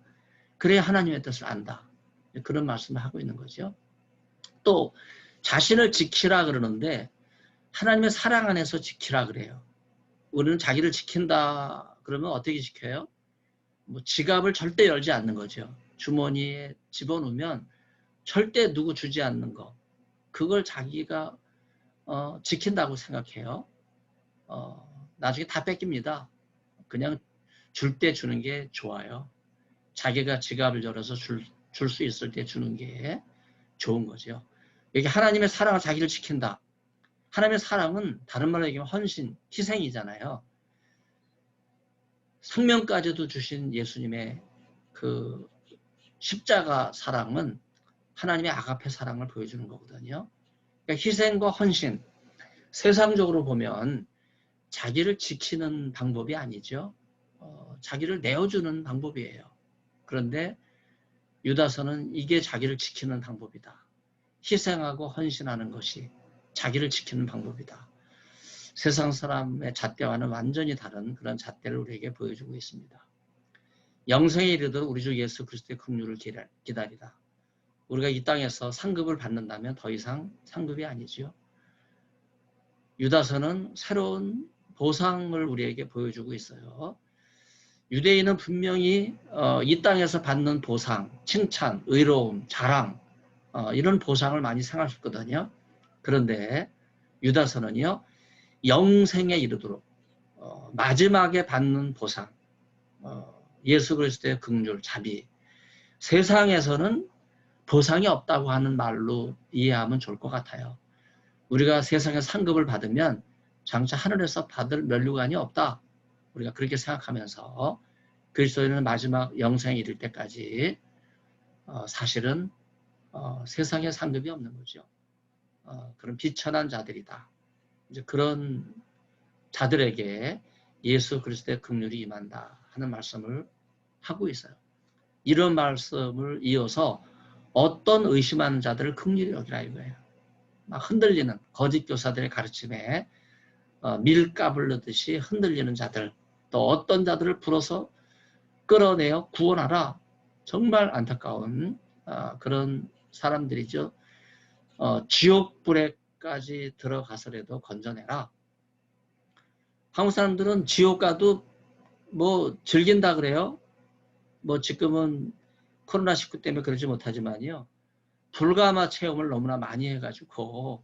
그래야 하나님의 뜻을 안다. 그런 말씀을 하고 있는 거죠. 또 자신을 지키라 그러는데 하나님의 사랑 안에서 지키라 그래요. 우리는 자기를 지킨다 그러면 어떻게 지켜요? 뭐 지갑을 절대 열지 않는 거죠. 주머니에 집어넣으면 절대 누구 주지 않는 거. 그걸 자기가 지킨다고 생각해요. 나중에 다 뺏깁니다. 그냥 줄 때 주는 게 좋아요. 자기가 지갑을 열어서 줄 수 있을 때 주는 게 좋은 거죠. 여기 하나님의 사랑을 자기를 지킨다. 하나님의 사랑은 다른 말로 얘기하면 헌신, 희생이잖아요. 생명까지도 주신 예수님의 그 십자가 사랑은 하나님의 아가페 사랑을 보여주는 거거든요. 그러니까 희생과 헌신, 세상적으로 보면 자기를 지키는 방법이 아니죠. 자기를 내어주는 방법이에요. 그런데 유다서는 이게 자기를 지키는 방법이다. 희생하고 헌신하는 것이 자기를 지키는 방법이다. 세상 사람의 잣대와는 완전히 다른 그런 잣대를 우리에게 보여주고 있습니다. 영생에 이르도록 우리 주 예수 그리스도의 긍휼을 기다리다. 우리가 이 땅에서 상급을 받는다면 더 이상 상급이 아니지요. 유다서는 새로운 보상을 우리에게 보여주고 있어요. 유대인은 분명히 이 땅에서 받는 보상, 칭찬, 의로움, 자랑 이런 보상을 많이 생각했거든요. 그런데 유다서는요. 영생에 이르도록 마지막에 받는 보상, 예수 그리스도의 긍휼, 자비, 세상에서는 보상이 없다고 하는 말로 이해하면 좋을 것 같아요. 우리가 세상에 상급을 받으면 장차 하늘에서 받을 면류관이 없다. 우리가 그렇게 생각하면서 그리스도인은 마지막 영생에 이를 때까지 사실은 세상에 상급이 없는 거죠. 그런 비천한 자들이다. 이제 그런 자들에게 예수 그리스도의 긍휼이 임한다 하는 말씀을 하고 있어요. 이런 말씀을 이어서 어떤 의심하는 자들을 긍휼히 여기라 이거예요. 막 흔들리는 거짓 교사들의 가르침에 밀가불 넣듯이 흔들리는 자들, 또 어떤 자들을 불어서 끌어내어 구원하라. 정말 안타까운 그런 사람들이죠. 지옥불에까지 들어가서라도 건져내라. 한국 사람들은 지옥 가도 뭐 즐긴다 그래요. 뭐 지금은 코로나19 때문에 그러지 못하지만요. 불가마 체험을 너무나 많이 해가지고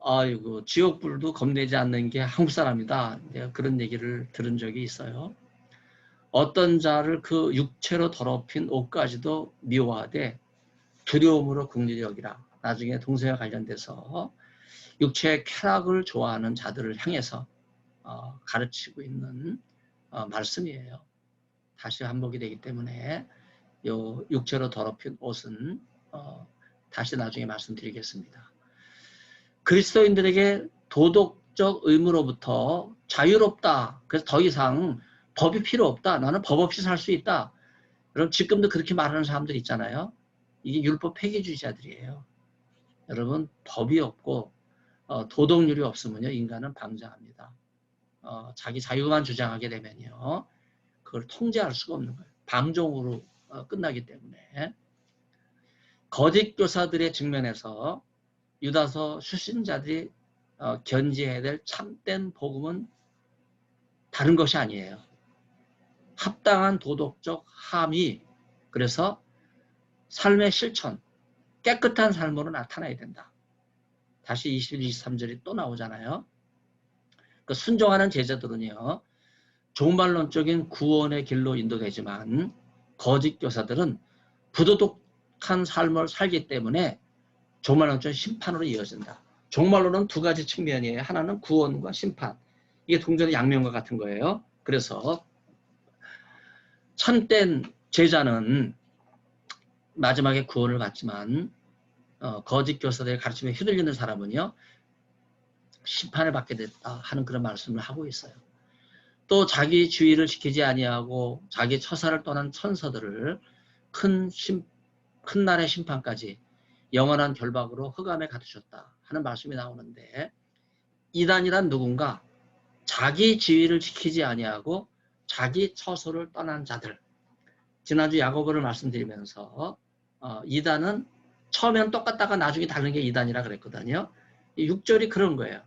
아이고 지옥불도 겁내지 않는 게 한국 사람이다. 내가 그런 얘기를 들은 적이 있어요. 어떤 자를 그 육체로 더럽힌 옷까지도 미워하되 두려움으로 긍휼히 여기라. 나중에 동서와 관련돼서 육체의 쾌락을 좋아하는 자들을 향해서 가르치고 있는 말씀이에요. 다시 반복이 되기 때문에 요 육체로 더럽힌 옷은 다시 나중에 말씀드리겠습니다. 그리스도인들에게 도덕적 의무로부터 자유롭다. 그래서 더 이상 법이 필요 없다. 나는 법 없이 살 수 있다. 여러분 지금도 그렇게 말하는 사람들 있잖아요. 이게 율법 폐기주의자들이에요. 여러분 법이 없고 도덕률이 없으면요 인간은 방자합니다. 자기 자유만 주장하게 되면요 그걸 통제할 수가 없는 거예요. 방종으로 끝나기 때문에 거짓 교사들의 측면에서 유다서 출신자들이 견지해야 될 참된 복음은 다른 것이 아니에요. 합당한 도덕적 함의, 그래서 삶의 실천, 깨끗한 삶으로 나타나야 된다. 다시 21, 23절이 또 나오잖아요. 그 순종하는 제자들은요. 종말론적인 구원의 길로 인도되지만 거짓 교사들은 부도덕한 삶을 살기 때문에 종말론적인 심판으로 이어진다. 종말론은 두 가지 측면이에요. 하나는 구원과 심판. 이게 동전의 양면과 같은 거예요. 그래서 참된 제자는 마지막에 구원을 받지만 거짓 교사들의 가르침에 휘둘리는 사람은요. 심판을 받게 됐다 하는 그런 말씀을 하고 있어요. 또 자기 주의를 지키지 아니하고 자기 처사를 떠난 천사들을 큰 날의 심판까지 영원한 결박으로 흑암에 가두셨다 하는 말씀이 나오는데 이단이란 누군가 자기 지위를 지키지 아니하고 자기 처소를 떠난 자들. 지난주 야고보를 말씀드리면서 이단은 처음에는 똑같다가 나중에 다른 게 이단이라 그랬거든요. 6절이 그런 거예요.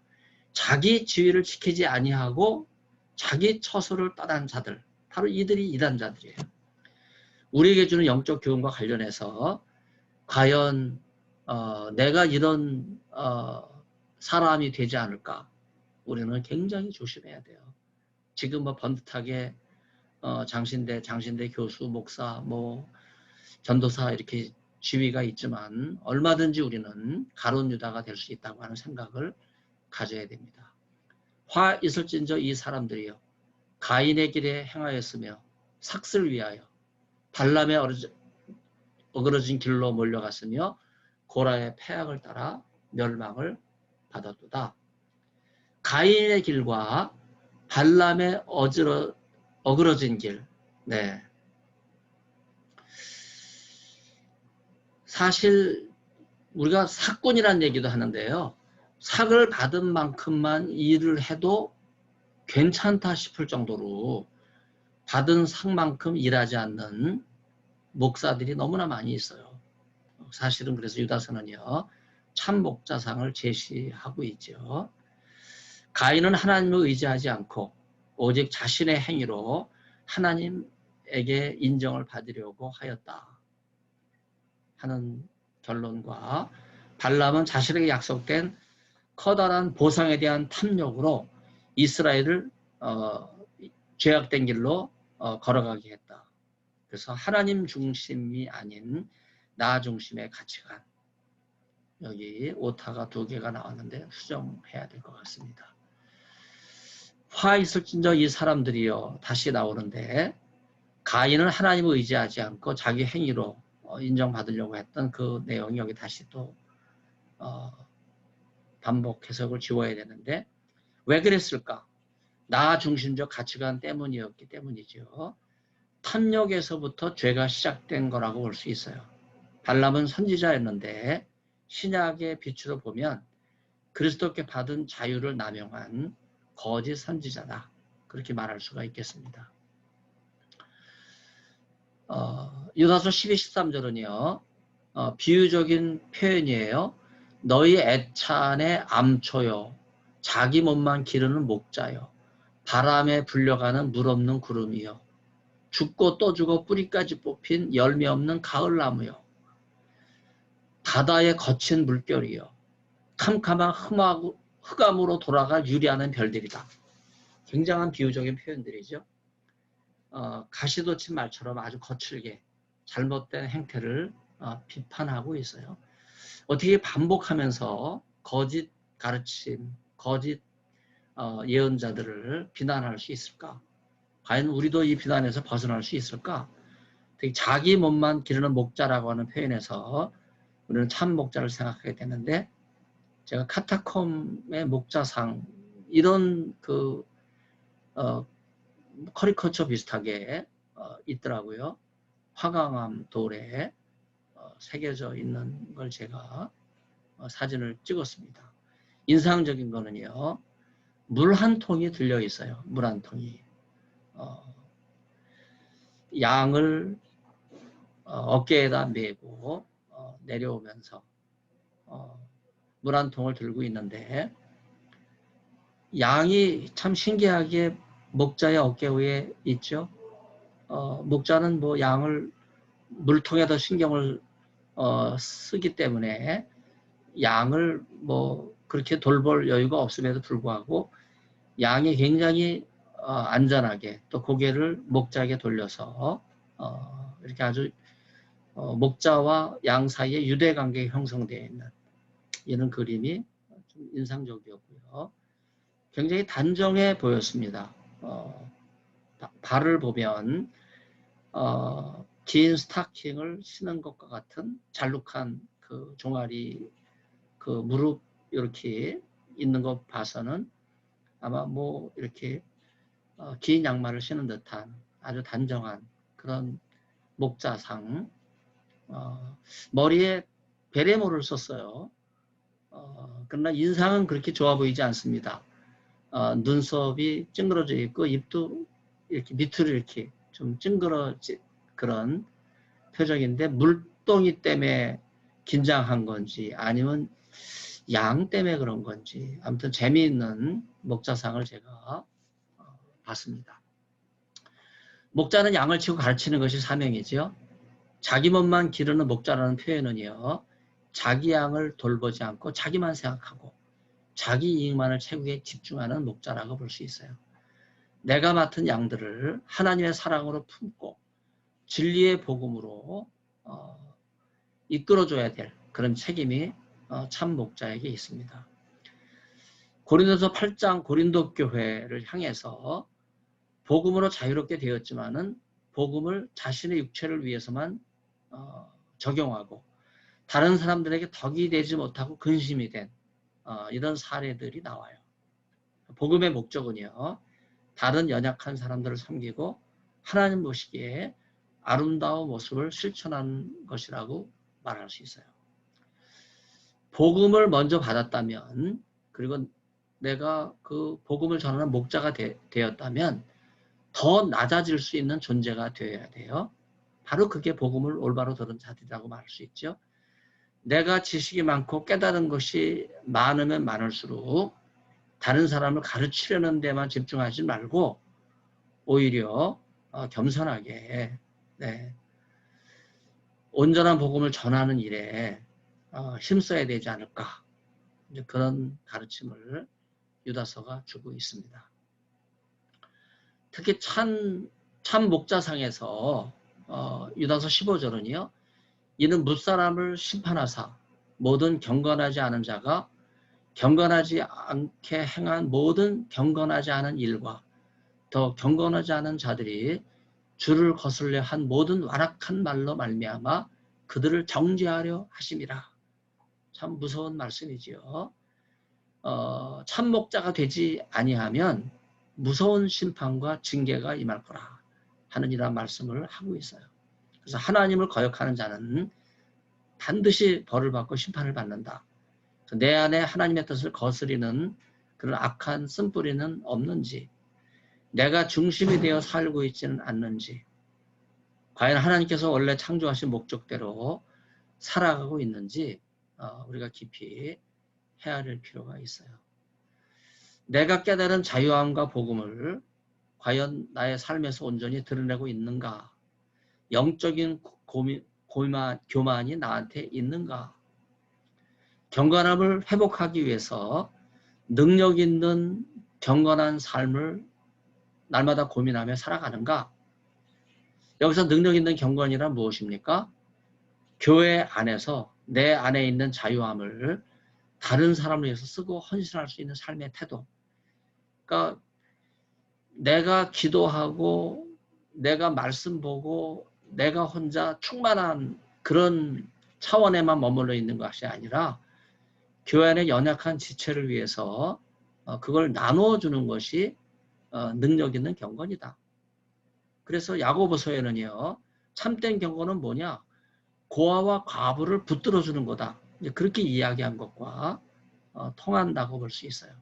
자기 지위를 지키지 아니하고 자기 처소를 떠난 자들. 바로 이들이 이단자들이에요. 우리에게 주는 영적 교훈과 관련해서 과연 내가 이런 사람이 되지 않을까? 우리는 굉장히 조심해야 돼요. 지금 뭐 번듯하게 장신대 교수, 목사, 뭐 전도사 이렇게 지위가 있지만 얼마든지 우리는 가룟 유다가 될 수 있다고 하는 생각을 가져야 됩니다. 화 있을진저 이 사람들이요 가인의 길에 행하였으며 삭슬 위하여 발람의 어그러진 길로 몰려갔으며 고라의 패악을 따라 멸망을 받았도다. 가인의 길과 발람의 어그러진 길. 네. 사실 우리가 삭군이라는 얘기도 하는데요. 삭을 받은 만큼만 일을 해도 괜찮다 싶을 정도로 받은 상만큼 일하지 않는 목사들이 너무나 많이 있어요. 사실은 그래서 유다서는요. 참 목자상을 제시하고 있죠. 가인은 하나님을 의지하지 않고 오직 자신의 행위로 하나님에게 인정을 받으려고 하였다 하는 결론과, 발람은 자신에게 약속된 커다란 보상에 대한 탐욕으로 이스라엘을 죄악된 길로 걸어가게 했다. 그래서 하나님 중심이 아닌 나 중심의 가치관, 여기 오타가 2개가 나왔는데 수정해야 될 것 같습니다. 화 있을진저 이 사람들이요, 다시 나오는데, 가인은 하나님을 의지하지 않고 자기 행위로 인정받으려고 했던 그 내용이 여기 다시 또 반복 해석을 지워야 되는데, 왜 그랬을까? 나 중심적 가치관 때문이었기 때문이죠. 탐욕에서부터 죄가 시작된 거라고 볼 수 있어요. 발람은 선지자였는데 신약의 빛으로 보면 그리스도께 받은 자유를 남용한 거짓 선지자다, 그렇게 말할 수가 있겠습니다. 유다서 12, 13절은요 비유적인 표현이에요. 너희 애찬의 암초요, 자기 몸만 기르는 목자요, 바람에 불려가는 물 없는 구름이요, 죽고 또 죽어 뿌리까지 뽑힌 열매 없는 가을나무요, 바다의 거친 물결이요, 캄캄한 흑암으로 돌아갈 유리하는 별들이다. 굉장한 비유적인 표현들이죠. 가시돋친 말처럼 아주 거칠게 잘못된 행태를 비판하고 있어요. 어떻게 반복하면서 거짓 가르침, 거짓 예언자들을 비난할 수 있을까? 과연 우리도 이 비난에서 벗어날 수 있을까? 되게 자기 몸만 기르는 목자라고 하는 표현에서 우리는 참 목자를 생각하게 되는데, 제가 카타콤의 목자상, 이런 커리커처 비슷하게 있더라고요. 화강암 돌에 새겨져 있는 걸 제가 사진을 찍었습니다. 인상적인 거는요, 물 한 통이 들려 있어요. 물 한 통이. 양을 어깨에다 메고 내려오면서 물 한 통을 들고 있는데, 양이 참 신기하게 목자의 어깨 위에 있죠. 목자는 뭐 양을 물통에 더 신경을 쓰기 때문에 양을 뭐 그렇게 돌볼 여유가 없음에도 불구하고 양이 굉장히 안전하게 또 고개를 목자에게 돌려서 이렇게 아주 목자와 양 사이에 유대관계가 형성되어 있는 이런 그림이 좀 인상적이었고요. 굉장히 단정해 보였습니다. 발을 보면 긴 스타킹을 신은 것과 같은 잘룩한 그 종아리, 그 무릎 이렇게 있는 것 봐서는 아마 뭐 이렇게 긴 양말을 신은 듯한 아주 단정한 그런 목자상, 머리에 베레모를 썼어요. 그러나 인상은 그렇게 좋아 보이지 않습니다. 눈썹이 찡그러져 있고 입도 이렇게 밑으로 이렇게 좀 찡그러진 그런 표정인데, 물동이 때문에 긴장한 건지 아니면 양 때문에 그런 건지 아무튼 재미있는 목자상을 제가 봤습니다. 목자는 양을 치고 가르치는 것이 사명이죠. 자기 몸만 기르는 목자라는 표현은요, 자기 양을 돌보지 않고 자기만 생각하고 자기 이익만을 최고에 집중하는 목자라고 볼 수 있어요. 내가 맡은 양들을 하나님의 사랑으로 품고 진리의 복음으로 이끌어줘야 될 그런 책임이 참 목자에게 있습니다. 고린도서 8장 고린도 교회를 향해서 복음으로 자유롭게 되었지만은 복음을 자신의 육체를 위해서만 적용하고 다른 사람들에게 덕이 되지 못하고 근심이 된 이런 사례들이 나와요. 복음의 목적은요, 다른 연약한 사람들을 섬기고 하나님 보시기에 아름다운 모습을 실천하는 것이라고 말할 수 있어요. 복음을 먼저 받았다면, 그리고 내가 그 복음을 전하는 목자가 되었다면 더 낮아질 수 있는 존재가 되어야 돼요. 바로 그게 복음을 올바로 들은 자들이라고 말할 수 있죠. 내가 지식이 많고 깨달은 것이 많으면 많을수록 다른 사람을 가르치려는 데만 집중하지 말고 오히려 겸손하게 네, 온전한 복음을 전하는 일에 힘써야 되지 않을까. 이제 그런 가르침을 유다서가 주고 있습니다. 특히 참 목자상에서 유다서 15절은요. 이는 뭇사람을 심판하사 모든 경건하지 않은 자가 경건하지 않게 행한 모든 경건하지 않은 일과 더 경건하지 않은 자들이 주를 거슬려 한 모든 완악한 말로 말미암아 그들을 정죄하려 하심이라. 참 무서운 말씀이지요. 참 목자가 되지 아니하면 무서운 심판과 징계가 임할 거라 하는 이런 말씀을 하고 있어요. 그래서 하나님을 거역하는 자는 반드시 벌을 받고 심판을 받는다. 내 안에 하나님의 뜻을 거스리는 그런 악한 쓴뿌리는 없는지, 내가 중심이 되어 살고 있지는 않는지, 과연 하나님께서 원래 창조하신 목적대로 살아가고 있는지 우리가 깊이 헤아릴 필요가 있어요. 내가 깨달은 자유함과 복음을 과연 나의 삶에서 온전히 드러내고 있는가? 영적인 교만이 나한테 있는가? 경건함을 회복하기 위해서 능력 있는 경건한 삶을 날마다 고민하며 살아가는가? 여기서 능력 있는 경건이란 무엇입니까? 교회 안에서 내 안에 있는 자유함을 다른 사람을 위해서 쓰고 헌신할 수 있는 삶의 태도. 그러니까 내가 기도하고 내가 말씀 보고 내가 혼자 충만한 그런 차원에만 머물러 있는 것이 아니라 교회 안의 연약한 지체를 위해서 그걸 나누어 주는 것이 능력 있는 경건이다. 그래서 야고보서에는요. 참된 경건은 뭐냐? 고아와 과부를 붙들어 주는 거다. 그렇게 이야기한 것과 통한다고 볼 수 있어요.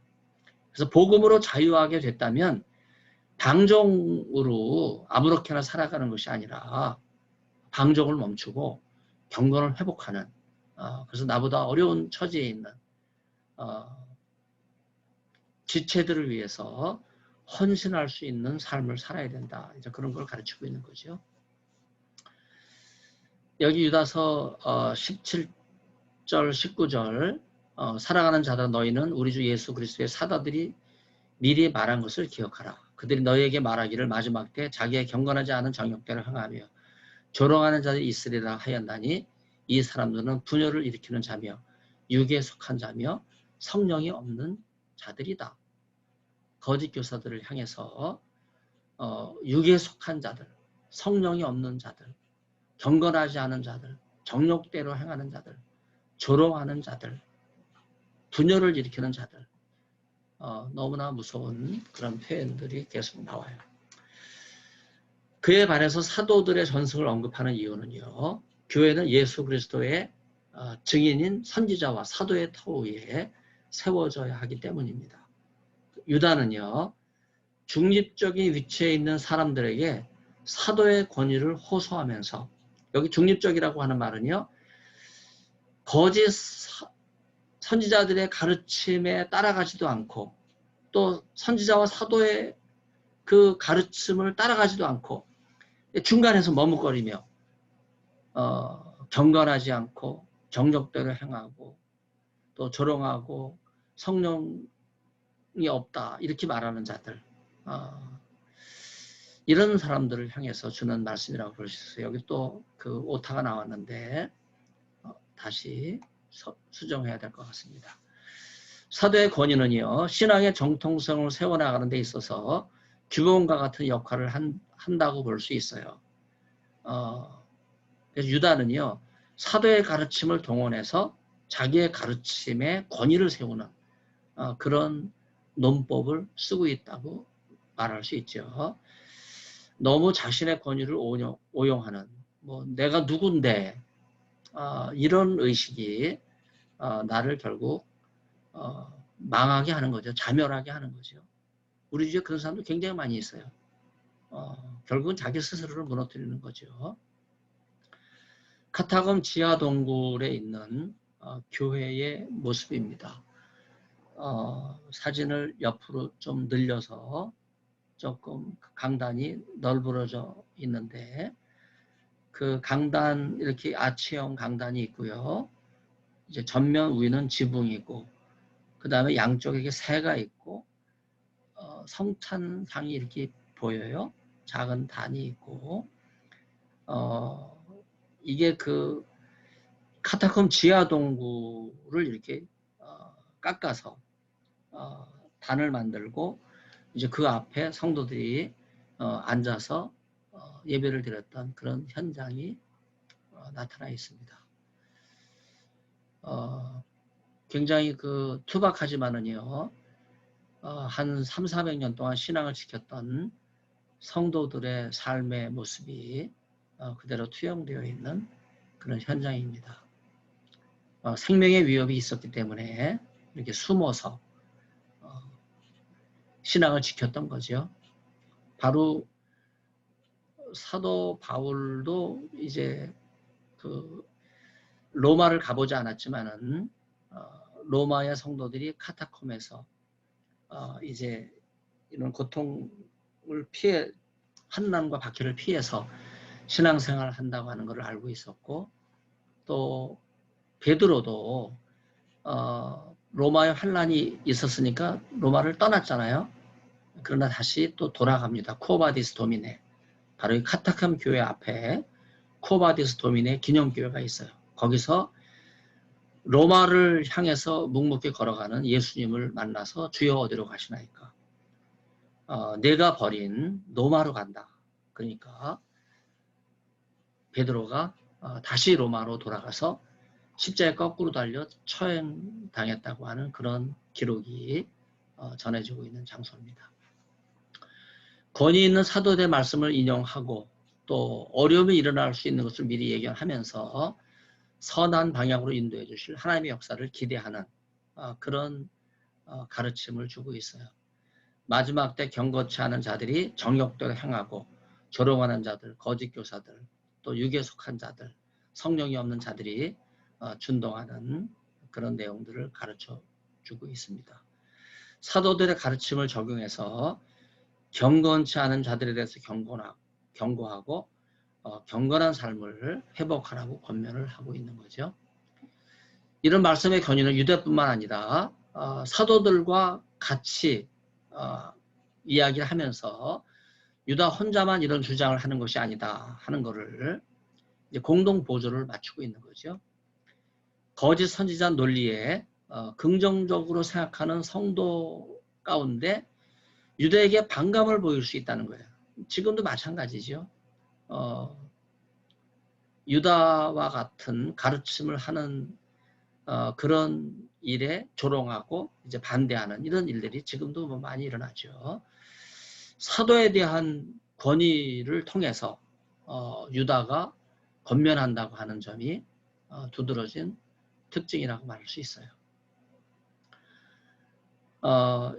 그래서 복음으로 자유하게 됐다면 방종으로 아무렇게나 살아가는 것이 아니라 방종을 멈추고 경건을 회복하는 그래서 나보다 어려운 처지에 있는 지체들을 위해서 헌신할 수 있는 삶을 살아야 된다. 이제 그런 걸 가르치고 있는 거죠. 여기 유다서 17절, 19절 살아가는 자들아 너희는 우리 주 예수 그리스도의 사도들이 미리 말한 것을 기억하라. 그들이 너희에게 말하기를 마지막 때 자기의 경건하지 않은 정욕대로 행하며 조롱하는 자들이 있으리라 하였나니 이 사람들은 분열을 일으키는 자며 육에 속한 자며 성령이 없는 자들이다. 거짓 교사들을 향해서 육에 속한 자들, 성령이 없는 자들, 경건하지 않은 자들, 정욕대로 행하는 자들, 조롱하는 자들, 분열을 일으키는 자들 너무나 무서운 그런 표현들이 계속 나와요. 그에 반해서 사도들의 전승을 언급하는 이유는요. 교회는 예수 그리스도의 증인인 선지자와 사도의 터 위에 세워져야 하기 때문입니다. 유다는요. 중립적인 위치에 있는 사람들에게 사도의 권위를 호소하면서 여기 중립적이라고 하는 말은요. 거짓 선지자들의 가르침에 따라가지도 않고 또 선지자와 사도의 그 가르침을 따라가지도 않고 중간에서 머뭇거리며 경건하지 않고 정욕대로 행하고 또 조롱하고 성령이 없다 이렇게 말하는 자들 이런 사람들을 향해서 주는 말씀이라고 볼 수 있어요. 여기 또 그 오타가 나왔는데 다시 수정해야 될 것 같습니다. 사도의 권위는요. 신앙의 정통성을 세워나가는 데 있어서 규범과 같은 역할을 한다고 볼 수 있어요. 그래서 유다는요. 사도의 가르침을 동원해서 자기의 가르침에 권위를 세우는 그런 논법을 쓰고 있다고 말할 수 있죠. 너무 자신의 권위를 오용하는 뭐 내가 누군데 이런 의식이 나를 결국 망하게 하는 거죠. 자멸하게 하는 거죠. 우리 주위에 그런 사람도 굉장히 많이 있어요. 결국은 자기 스스로를 무너뜨리는 거죠. 카타금 지하 동굴에 있는 교회의 모습입니다. 사진을 옆으로 좀 늘려서 조금 강단이 널브러져 있는데 그 강단 이렇게 아치형 강단이 있고요. 이제 전면 위는 지붕이고 그 다음에 양쪽에 새가 있고 성찬상이 이렇게 보여요. 작은 단이 있고 이게 그 카타콤 지하 동굴을 이렇게 깎아서 단을 만들고 이제 그 앞에 성도들이 앉아서 예배를 드렸던 그런 현장이 나타나 있습니다. 굉장히 그 투박하지만은요, 한 3, 400년 동안 신앙을 지켰던 성도들의 삶의 모습이 그대로 투영되어 있는 그런 현장입니다. 생명의 위협이 있었기 때문에 이렇게 숨어서 신앙을 지켰던 거죠. 바로 사도 바울도 이제 그 로마를 가보지 않았지만은 로마의 성도들이 카타콤에서 이제 이런 고통을 피해 환난과 박해를 피해서 신앙생활을 한다고 하는 것을 알고 있었고 또 베드로도 로마의 환난이 있었으니까 로마를 떠났잖아요. 그러나 다시 또 돌아갑니다. 쿠오바디스 도미네. 바로 이 카타콤 교회 앞에 쿠오바디스 도미네 기념교회가 있어요. 거기서 로마를 향해서 묵묵히 걸어가는 예수님을 만나서 주여 어디로 가시나이까? 내가 버린 로마로 간다. 그러니까 베드로가 다시 로마로 돌아가서 십자가에 거꾸로 달려 처형당했다고 하는 그런 기록이 전해지고 있는 장소입니다. 권위 있는 사도들의 말씀을 인용하고 또 어려움이 일어날 수 있는 것을 미리 예견하면서 선한 방향으로 인도해 주실 하나님의 역사를 기대하는 그런 가르침을 주고 있어요. 마지막 때 경건치 않은 자들이 정욕대로 행하고 조롱하는 자들, 거짓 교사들, 또 육에 속한 자들, 성령이 없는 자들이 준동하는 그런 내용들을 가르쳐 주고 있습니다. 사도들의 가르침을 적용해서 경건치 않은 자들에 대해서 경고하고 경건한 삶을 회복하라고 권면을 하고 있는 거죠. 이런 말씀의 견인은 유대뿐만 아니라 사도들과 같이 이야기를 하면서 유다 혼자만 이런 주장을 하는 것이 아니다 하는 것을 이제 공동 보조를 맞추고 있는 거죠. 거짓 선지자 논리에 긍정적으로 생각하는 성도 가운데 유대에게 반감을 보일 수 있다는 거예요. 지금도 마찬가지죠. 유다와 같은 가르침을 하는 그런 일에 조롱하고 이제 반대하는 이런 일들이 지금도 뭐 많이 일어나죠. 사도에 대한 권위를 통해서 유다가 권면한다고 하는 점이 두드러진 특징이라고 말할 수 있어요.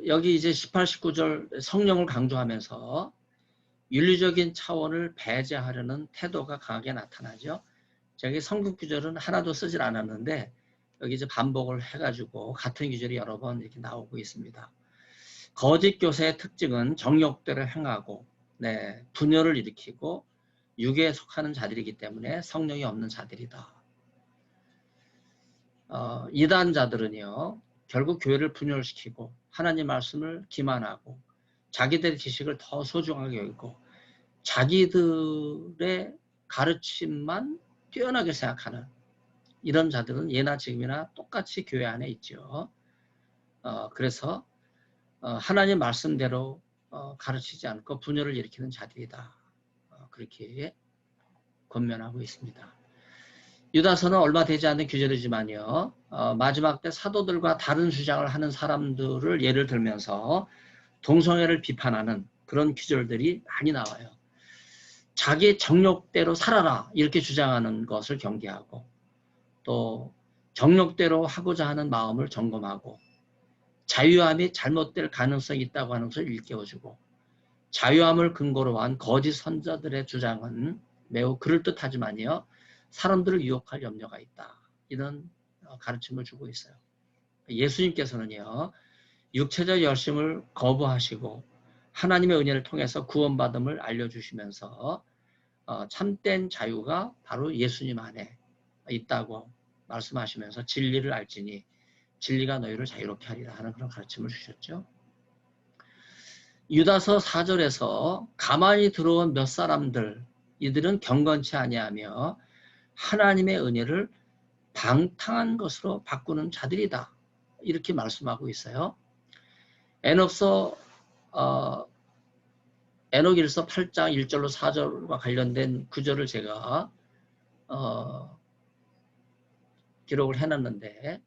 여기 이제 18, 19절 성령을 강조하면서 윤리적인 차원을 배제하려는 태도가 강하게 나타나죠. 저기 성경 구절은 하나도 쓰질 않았는데 여기 이제 반복을 해가지고 같은 구절이 여러 번 이렇게 나오고 있습니다. 거짓 교사의 특징은 정욕대로 행하고 분열을 일으키고 육에 속하는 자들이기 때문에 성령이 없는 자들이다. 이단자들은요 결국 교회를 분열시키고 하나님 말씀을 기만하고 자기들의 지식을 더 소중하게 여기고 자기들의 가르침만 뛰어나게 생각하는 이런 자들은 예나 지금이나 똑같이 교회 안에 있죠. 그래서 하나님 말씀대로 가르치지 않고 분열을 일으키는 자들이다. 그렇게 권면하고 있습니다. 유다서는 얼마 되지 않는 규절이지만요. 마지막 때 사도들과 다른 주장을 하는 사람들을 예를 들면서 동성애를 비판하는 그런 규절들이 많이 나와요. 자기 정욕대로 살아라 이렇게 주장하는 것을 경계하고 또 정욕대로 하고자 하는 마음을 점검하고 자유함이 잘못될 가능성이 있다고 하는 것을 일깨워주고 자유함을 근거로 한 거짓 선자들의 주장은 매우 그럴듯하지만요. 사람들을 유혹할 염려가 있다. 이런 가르침을 주고 있어요. 예수님께서는요. 육체적 열심을 거부하시고 하나님의 은혜를 통해서 구원받음을 알려주시면서 참된 자유가 바로 예수님 안에 있다고 말씀하시면서 진리를 알지니 진리가 너희를 자유롭게 하리라 하는 그런 가르침을 주셨죠. 유다서 4절에서 가만히 들어온 몇 사람들, 이들은 경건치 아니하며 하나님의 은혜를 방탕한 것으로 바꾸는 자들이다. 이렇게 말씀하고 있어요. 에녹일서 8장 1절로 4절과 관련된 구절을 제가 기록을 해놨는데,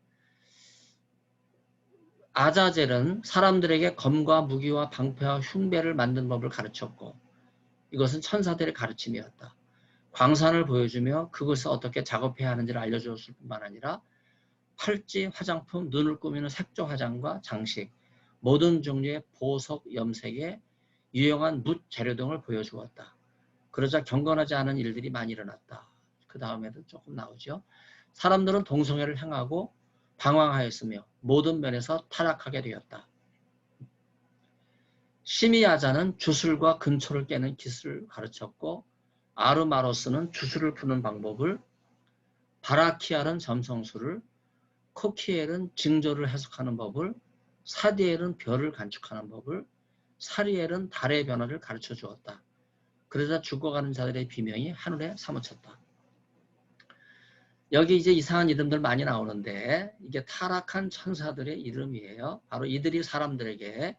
아자젤은 사람들에게 검과 무기와 방패와 흉배를 만든 법을 가르쳤고, 이것은 천사들의 가르침이었다. 광산을 보여주며 그것을 어떻게 작업해야 하는지를 알려주었을 뿐만 아니라 팔찌, 화장품, 눈을 꾸미는 색조 화장과 장식, 모든 종류의 보석, 염색에 유용한 뭇 재료 등을 보여주었다. 그러자 경건하지 않은 일들이 많이 일어났다. 그 다음에도 조금 나오죠. 사람들은 동성애를 행하고 방황하였으며 모든 면에서 타락하게 되었다. 시미야자는 주술과 근초를 깨는 기술을 가르쳤고, 아르마로스는 주술을 푸는 방법을, 바라키알은 점성술을, 코키엘은 징조를 해석하는 법을, 사디엘은 별을 관측하는 법을, 사리엘은 달의 변화를 가르쳐 주었다. 그러자 죽어가는 자들의 비명이 하늘에 사무쳤다. 여기 이제 이상한 이름들 많이 나오는데, 이게 타락한 천사들의 이름이에요. 바로 이들이 사람들에게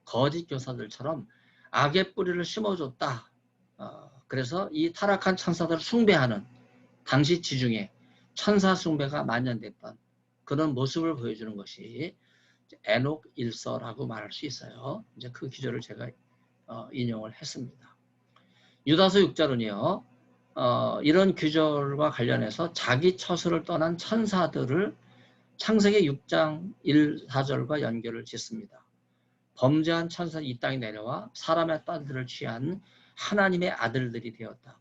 거짓 교사들처럼 악의 뿌리를 심어줬다. 그래서 이 타락한 천사들을 숭배하는 당시 지중해 천사 숭배가 만연됐던 그런 모습을 보여주는 것이 에녹일서라고 말할 수 있어요. 이제 그 기조를 제가 인용을 했습니다. 유다서 6절은요, 이런 규절과 관련해서 자기 처소를 떠난 천사들을 창세기 6장 1, 4절과 연결을 짓습니다. 범죄한 천사들이 이 땅에 내려와 사람의 딸들을 취한 하나님의 아들들이 되었다.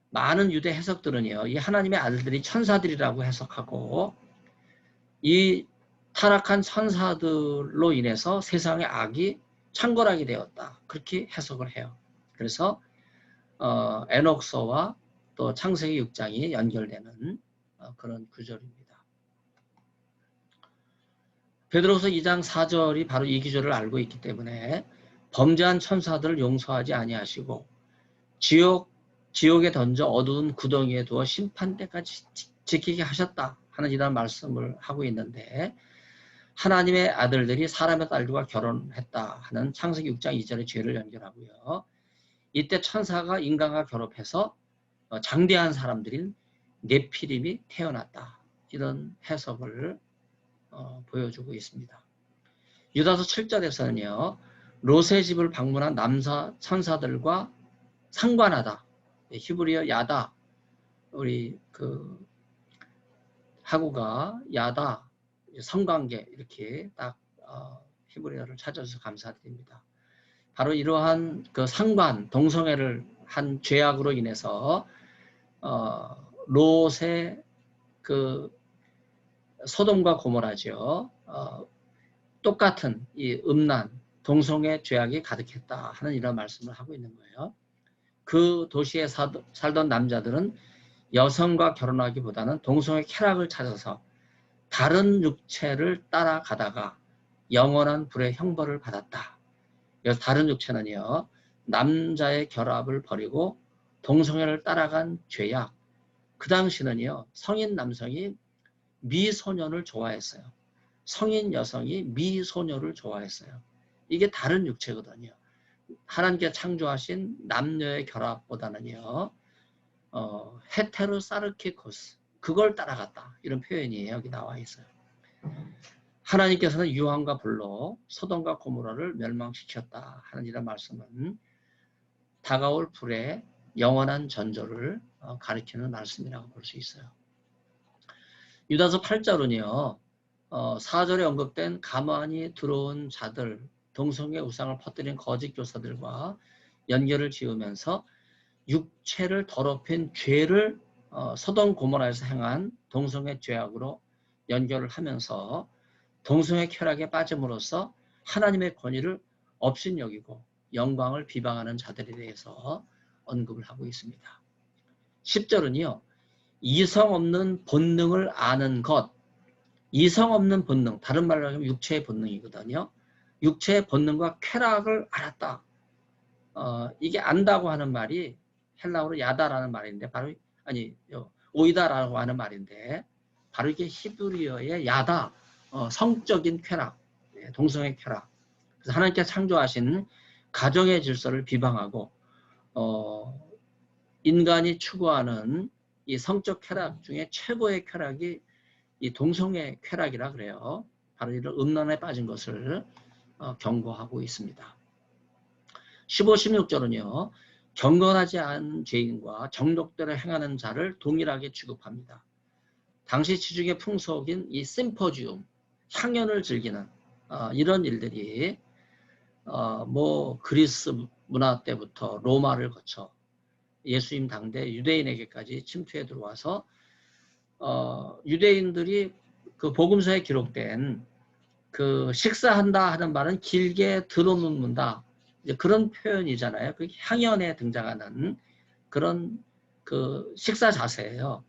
많은 유대 해석들은요, 이 하나님의 아들들이 천사들이라고 해석하고, 이 타락한 천사들로 인해서 세상의 악이 창궐하게 되었다. 그렇게 해석을 해요. 그래서 에녹서와 또 창세기 6장이 연결되는 그런 구절입니다. 베드로서 2장 4절이 바로 이 기조를 알고 있기 때문에 범죄한 천사들을 용서하지 아니하시고 지옥에 던져 어두운 구덩이에 두어 심판 때까지 지키게 하셨다 하는 이런 말씀을 하고 있는데, 하나님의 아들들이 사람의 딸들과 결혼했다 하는 창세기 6장 2절의 죄를 연결하고요. 이때 천사가 인간과 결합해서 장대한 사람들인 네피림이 태어났다. 이런 해석을 보여주고 있습니다. 유다서 7절에서는요. 롯의 집을 방문한 남사 천사들과 상관하다. 히브리어 야다. 우리 하구가 야다. 성관계 이렇게 딱 히브리어를 찾아주셔서 감사드립니다. 바로 이러한 그 상관, 동성애를 한 죄악으로 인해서 롯의 그 소돔과 고모라죠. 똑같은 이 음란, 동성애 죄악이 가득했다 하는 이런 말씀을 하고 있는 거예요. 그 도시에 살던 남자들은 여성과 결혼하기보다는 동성애 쾌락을 찾아서 다른 육체를 따라가다가 영원한 불의 형벌을 받았다. 그래서 다른 육체는요, 남자의 결합을 버리고 동성애를 따라간 죄악. 그 당시는요, 성인 남성이 미소년을 좋아했어요. 성인 여성이 미소녀를 좋아했어요. 이게 다른 육체거든요. 하나님께 창조하신 남녀의 결합보다는요, 헤테로사르키코스, 그걸 따라갔다. 이런 표현이 여기 나와 있어요. 하나님께서는 유황과 불로 소돔과 고모라를 멸망시켰다 하는 이런 말씀은 다가올 불의 영원한 전조를 가리키는 말씀이라고 볼 수 있어요. 유다서 8절은요. 4절에 언급된 가만히 들어온 자들, 동성애 우상을 퍼뜨린 거짓 교사들과 연결을 지으면서 육체를 더럽힌 죄를 소돔 고모라에서 행한 동성애 죄악으로 연결을 하면서 동성애 쾌락에 빠짐으로써 하나님의 권위를 업신여기고 영광을 비방하는 자들에 대해서 언급을 하고 있습니다. 10절은요. 이성 없는 본능을 아는 것. 이성 없는 본능, 다른 말로 하면 육체의 본능이거든요. 육체의 본능과 쾌락을 알았다. 이게 안다고 하는 말이 헬라어로 야다라는 말인데 바로 오이다라고 하는 말인데 바로 이게 히브리어의 야다, 성적인 쾌락, 동성의 쾌락. 그래서 하나님께서 창조하신 가정의 질서를 비방하고 인간이 추구하는 이 성적 쾌락 중에 최고의 쾌락이 이 동성의 쾌락이라 그래요. 바로 이런 음란에 빠진 것을 경고하고 있습니다. 15, 16절은요. 경건하지 않은 죄인과 정욕대로 행하는 자를 동일하게 취급합니다. 당시 지중해 풍속인 이 심포지움, 향연을 즐기는 이런 일들이 뭐 그리스 문화 때부터 로마를 거쳐 예수님 당대 유대인에게까지 침투해 들어와서 유대인들이 그 복음서에 기록된 그 식사한다 하는 말은 길게 들어눕는다. 이제 그런 표현이잖아요. 그 향연에 등장하는 그런 그 식사 자세예요.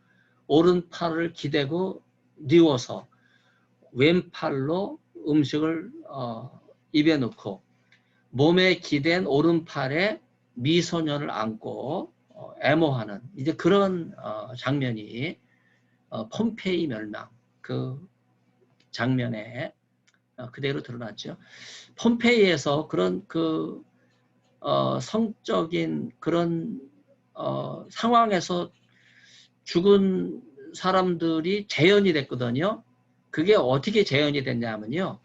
오른팔을 기대고 뉘워서 왼팔로 음식을 입에 넣고 몸에 기댄 오른팔에 미소년을 안고 애모하는 이제 그런 장면이 폼페이 멸망 그 장면에 그대로 드러났죠. 폼페이에서 그런 그 성적인 그런 상황에서 죽은 사람들이 재현이 됐거든요. 그게 어떻게 재현이 됐냐면요.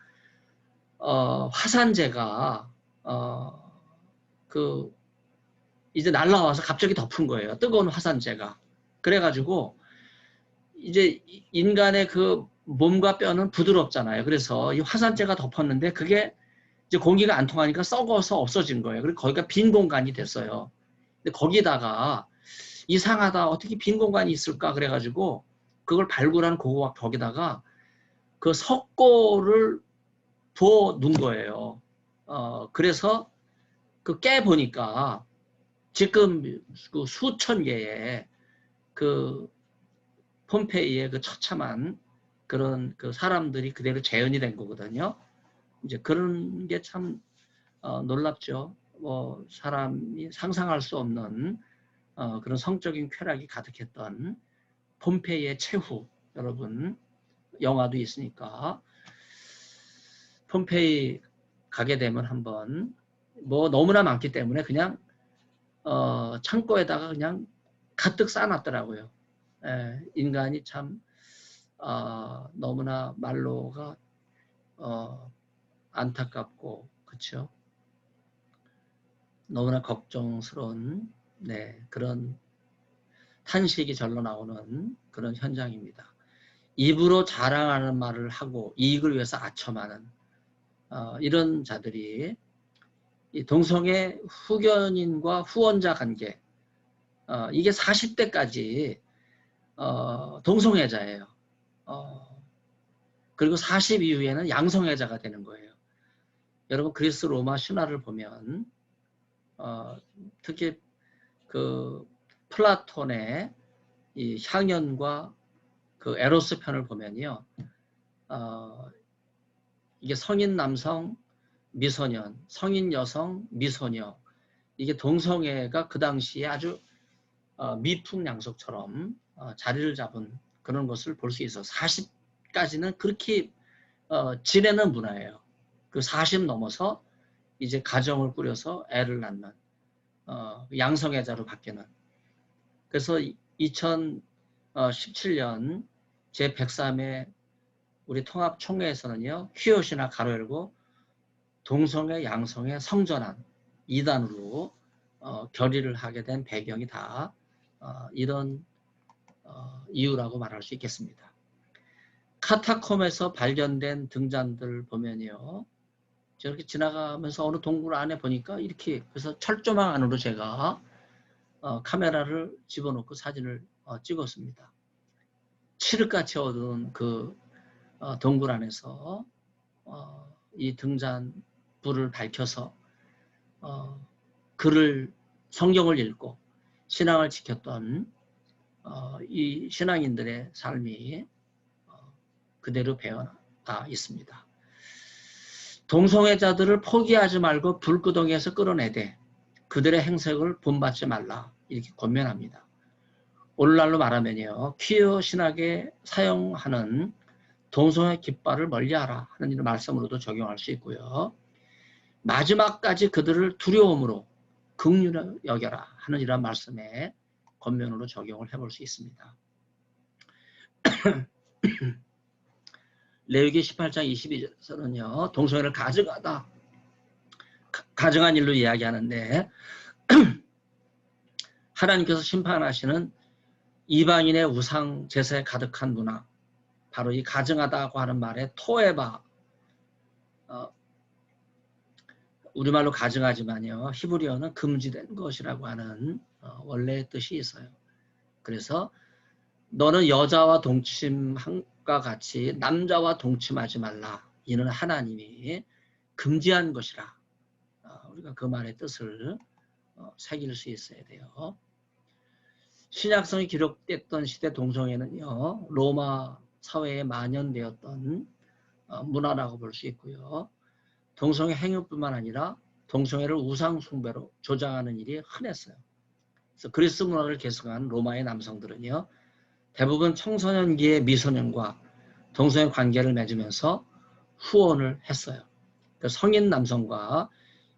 화산재가 그 이제 날라와서 갑자기 덮은 거예요. 뜨거운 화산재가. 그래가지고 이제 인간의 그 몸과 뼈는 부드럽잖아요. 그래서 이 화산재가 덮었는데 그게 이제 공기가 안 통하니까 썩어서 없어진 거예요. 그리고 거기가 빈 공간이 됐어요. 근데 거기다가 이상하다. 어떻게 빈 공간이 있을까? 그래가지고 그걸 발굴한 고고학 벽에다가 그 석고를 부어 놓은 거예요. 그래서 그 깨보니까 지금 그 수천 개의 그 폼페이의 그 처참한 그런 그 사람들이 그대로 재현이 된 거거든요. 이제 그런 게 참 놀랍죠. 뭐 사람이 상상할 수 없는 그런 성적인 쾌락이 가득했던 폼페이의 최후. 여러분 영화도 있으니까 폼페이 가게 되면 한번 뭐 너무나 많기 때문에 그냥 창고에다가 그냥 가득 쌓아놨더라고요. 인간이 참 너무나 말로가 안타깝고 그렇죠. 너무나 걱정스러운 그런 탄식이 절로 나오는 그런 현장입니다. 입으로 자랑하는 말을 하고 이익을 위해서 아첨하는 이런 자들이 이 동성애 후견인과 후원자 관계 이게 40대까지 동성애자예요. 그리고 40 이후에는 양성애자가 되는 거예요. 여러분 그리스 로마 신화를 보면 특히 그 플라톤의 이 향연과 그 에로스 편을 보면요. 이게 성인 남성 미소년, 성인 여성 미소녀 이게 동성애가 그 당시에 아주 미풍양속처럼 자리를 잡은 그런 것을 볼 수 있어. 40까지는 그렇게 지내는 문화예요. 그 40 넘어서 이제 가정을 꾸려서 애를 낳는 양성애자로 바뀌는. 그래서 2017년 제103회 우리 통합총회에서는요. 퀴엇이나 가로 열고 동성애, 양성애, 성전환 2단으로 결의를 하게 된 배경이 다 이런 이유라고 말할 수 있겠습니다. 카타콤에서 발견된 등잔들 보면요. 저렇게 지나가면서 어느 동굴 안에 보니까 이렇게 그래서 철조망 안으로 제가 카메라를 집어넣고 사진을 찍었습니다. 칠흑같이 어두운 그 동굴 안에서 이 등잔 불을 밝혀서 글을 성경을 읽고 신앙을 지켰던 이 신앙인들의 삶이 그대로 배어나 있습니다. 동성애자들을 포기하지 말고 불구덩이에서 끌어내되 그들의 행색을 본받지 말라 이렇게 권면합니다. 오늘날로 말하면요, 퀴어 신학에 사용하는 동성애 깃발을 멀리하라 하는 이런 말씀으로도 적용할 수 있고요. 마지막까지 그들을 두려움으로 긍휼히 여겨라 하는 이런 말씀에 권면으로 적용을 해볼 수 있습니다. 레위기 18장 22절에서는요, 동성애를 가증한 일로 이야기하는데 하나님께서 심판하시는 이방인의 우상 제사에 가득한 문화, 바로 이 가증하다고 하는 말에 토에바, 우리말로 가증하지만요, 히브리어는 금지된 것이라고 하는 원래의 뜻이 있어요. 그래서 너는 여자와 동침함과 같이 남자와 동침하지 말라. 이는 하나님이 금지한 것이라. 우리가 그 말의 뜻을 새길 수 있어야 돼요. 신약성이 기록됐던 시대 동성애는요, 로마 사회에 만연되었던 문화라고 볼 수 있고요. 동성애 행위뿐만 아니라 동성애를 우상 숭배로 조장하는 일이 흔했어요. 그래서 그리스 문화를 계승한 로마의 남성들은요, 대부분 청소년기의 미소년과 동성애 관계를 맺으면서 후원을 했어요. 성인 남성과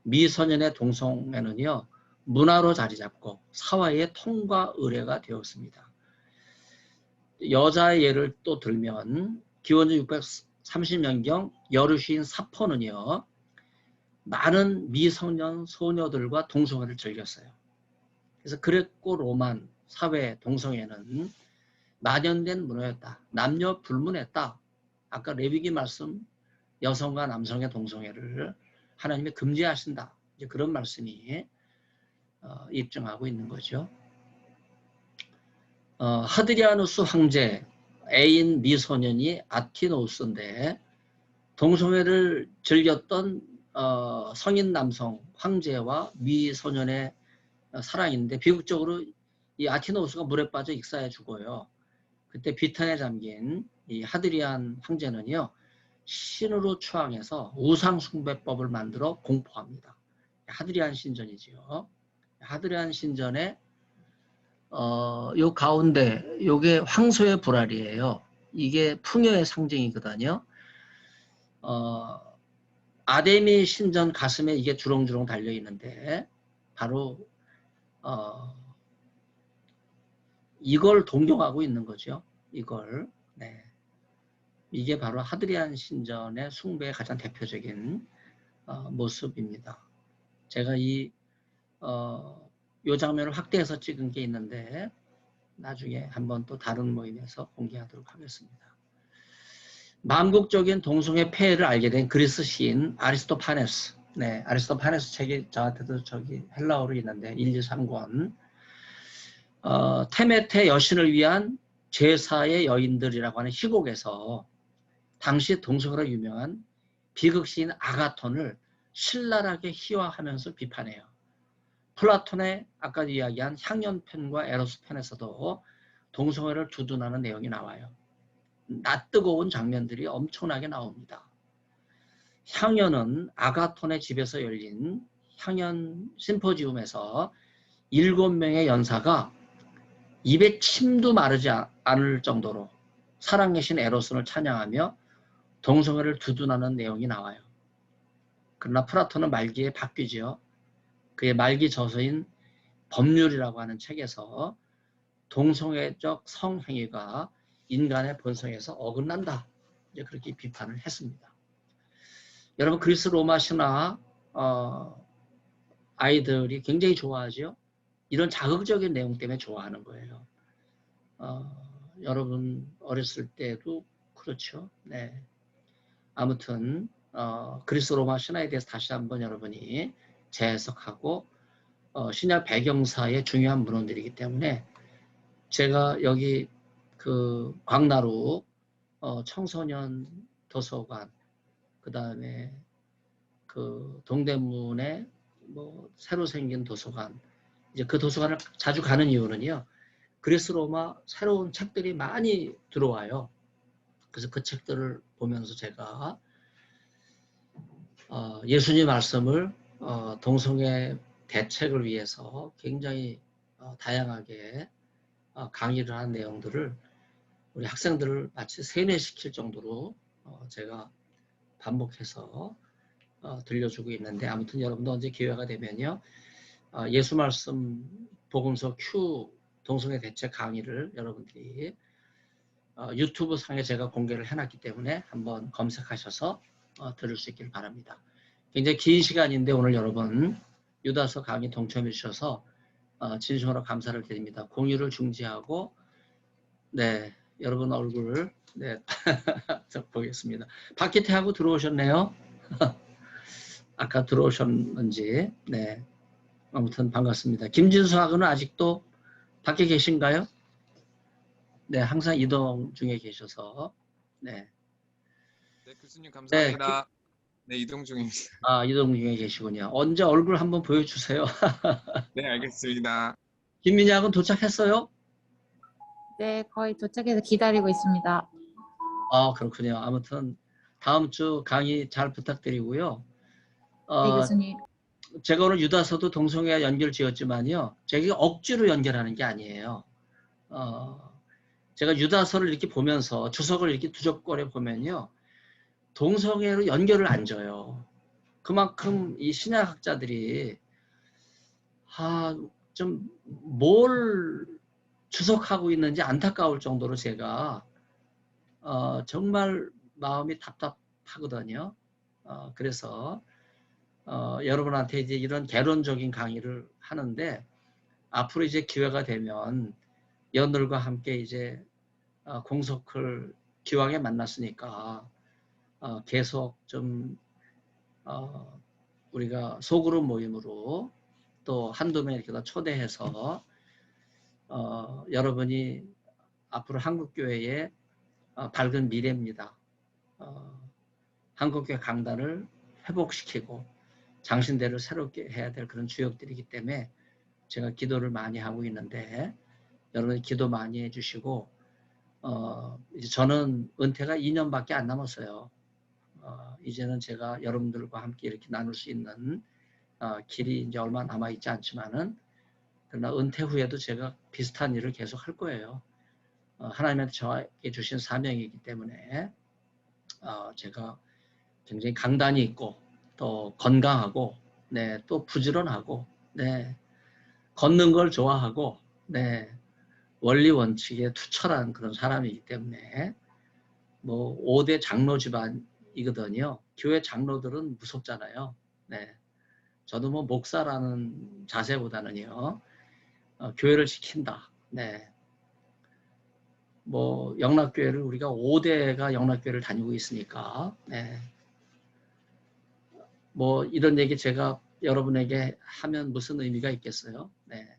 미소년의 동성애는요, 문화로 자리 잡고 사회의 통과 의례가 되었습니다. 여자의 예를 또 들면 기원전 630년경 여루시인 사포는요, 많은 미성년 소녀들과 동성애를 즐겼어요. 그래서 그레코 로만 사회 동성애는 만연된 문화였다. 남녀 불문했다. 아까 레위기 말씀 여성과 남성의 동성애를 하나님이 금지하신다. 이제 그런 말씀이 입증하고 있는 거죠. 하드리아누스 황제 애인 미소년이 아티노우스인데 동성애를 즐겼던 성인 남성 황제와 미소년의 사랑인데 비극적으로 이 아티노우스가 물에 빠져 익사해 죽어요. 그때 비탄에 잠긴 이 하드리안 황제는요, 신으로 추앙해서 우상숭배법을 만들어 공포합니다. 하드리안 신전이지요. 하드리안 신전에 요 가운데 요게 황소의 불알이에요. 이게 풍요의 상징이거든요. 아데미 신전 가슴에 이게 주렁주렁 달려 있는데 바로 이걸 동경하고 있는 거죠. 이걸. 네. 이게 바로 하드리안 신전의 숭배의 가장 대표적인 모습입니다. 제가 요 장면을 확대해서 찍은 게 있는데 나중에 한번 또 다른 모임에서 공개하도록 하겠습니다. 만국적인 동성애 폐해를 알게 된 그리스 시인 아리스토파네스. 네, 아리스토파네스 책이 저한테도 헬라어로 있는데 1, 2, 3권. 테메테 여신을 위한 제사의 여인들이라고 하는 희곡에서 당시 동성애로 유명한 비극시인 아가톤을 신랄하게 희화하면서 비판해요. 플라톤의 아까 이야기한 향연편과 에로스편에서도 동성애를 두둔하는 내용이 나와요. 낯뜨거운 장면들이 엄청나게 나옵니다. 향연은 아가톤의 집에서 열린 향연 심포지움에서 7명의 연사가 입에 침도 마르지 않을 정도로 살아계신 에로스를 찬양하며 동성애를 두둔하는 내용이 나와요. 그러나 플라톤은 말기에 바뀌죠. 그의 말기 저서인 법률이라고 하는 책에서 동성애적 성행위가 인간의 본성에서 어긋난다. 이제 그렇게 비판을 했습니다. 여러분 그리스 로마 신화 아이들이 굉장히 좋아하죠. 이런 자극적인 내용 때문에 좋아하는 거예요. 여러분 어렸을 때도 그렇죠. 네. 아무튼 그리스 로마 신화에 대해서 다시 한번 여러분이 재해석하고 신약 배경사의 중요한 문헌들이기 때문에 제가 여기 그 광나루 청소년 도서관 그 다음에 그 동대문의 뭐 새로 생긴 도서관, 이제 그 도서관을 자주 가는 이유는요. 그리스 로마 새로운 책들이 많이 들어와요. 그래서 그 책들을 보면서 제가 예수님 말씀을 동성애 대책을 위해서 굉장히 다양하게 강의를 한 내용들을 우리 학생들을 마치 세뇌시킬 정도로 제가 반복해서 들려주고 있는데, 아무튼 여러분도 언제 기회가 되면요, 예수 말씀 복음서 Q 동성애 대책 강의를 여러분들이 유튜브 상에 제가 공개를 해놨기 때문에 한번 검색하셔서 들을 수 있길 바랍니다. 굉장히 긴 시간인데 오늘 여러분 유다서 강의 동참해 주셔서 진심으로 감사를 드립니다. 공유를 중지하고, 네, 여러분 얼굴을, 네, 보겠습니다. 박기태하고 들어오셨네요. 아까 들어오셨는지. 네, 아무튼 반갑습니다. 김진수하고는 아직도 밖에 계신가요? 네, 항상 이동 중에 계셔서. 네. 네, 교수님 감사합니다. 네, 이동 중입니다. 이동 중에 계시군요. 언제 얼굴 한번 보여주세요. 네, 알겠습니다. 김민희하고는 도착했어요? 네, 거의 도착해서 기다리고 있습니다. 그렇군요. 아무튼 다음 주 강의 잘 부탁드리고요. 네, 교수님. 제가 오늘 유다서도 동성애와 연결 지었지만요. 제가 억지로 연결하는 게 아니에요. 제가 유다서를 이렇게 보면서 주석을 이렇게 두적거려 보면요. 동성애로 연결을 안 져요. 그만큼 이 신약학자들이 좀 뭘 주석하고 있는지 안타까울 정도로 제가 정말 마음이 답답하거든요. 그래서 여러분한테 이제 이런 개론적인 강의를 하는데, 앞으로 이제 기회가 되면 여러분들과 함께 이제 공석을 기왕에 만났으니까 계속 좀 우리가 소그룹 모임으로 또 한두 명 이렇게 더 초대해서 여러분이 앞으로 한국교회의 밝은 미래입니다. 한국교회 강단을 회복시키고 장신대를 새롭게 해야 될 그런 주역들이기 때문에 제가 기도를 많이 하고 있는데, 여러분이 기도 많이 해주시고, 이제 저는 은퇴가 2년밖에 안 남았어요. 이제는 제가 여러분들과 함께 이렇게 나눌 수 있는 길이 이제 얼마 남아있지 않지만은, 그러나 은퇴 후에도 제가 비슷한 일을 계속 할 거예요. 하나님한테 저에게 주신 사명이기 때문에 제가 굉장히 강단이 있고 또 건강하고, 네, 또 부지런하고, 네, 걷는 걸 좋아하고, 네, 원리 원칙에 투철한 그런 사람이기 때문에 뭐 5대 장로 집안이거든요. 교회 장로들은 무섭잖아요. 네, 저도 뭐 목사라는 자세보다는요, 교회를 지킨다. 네, 뭐 영락교회를 우리가 5대가 영락교회를 다니고 있으니까, 네, 뭐 이런 얘기 제가 여러분에게 하면 무슨 의미가 있겠어요? 네.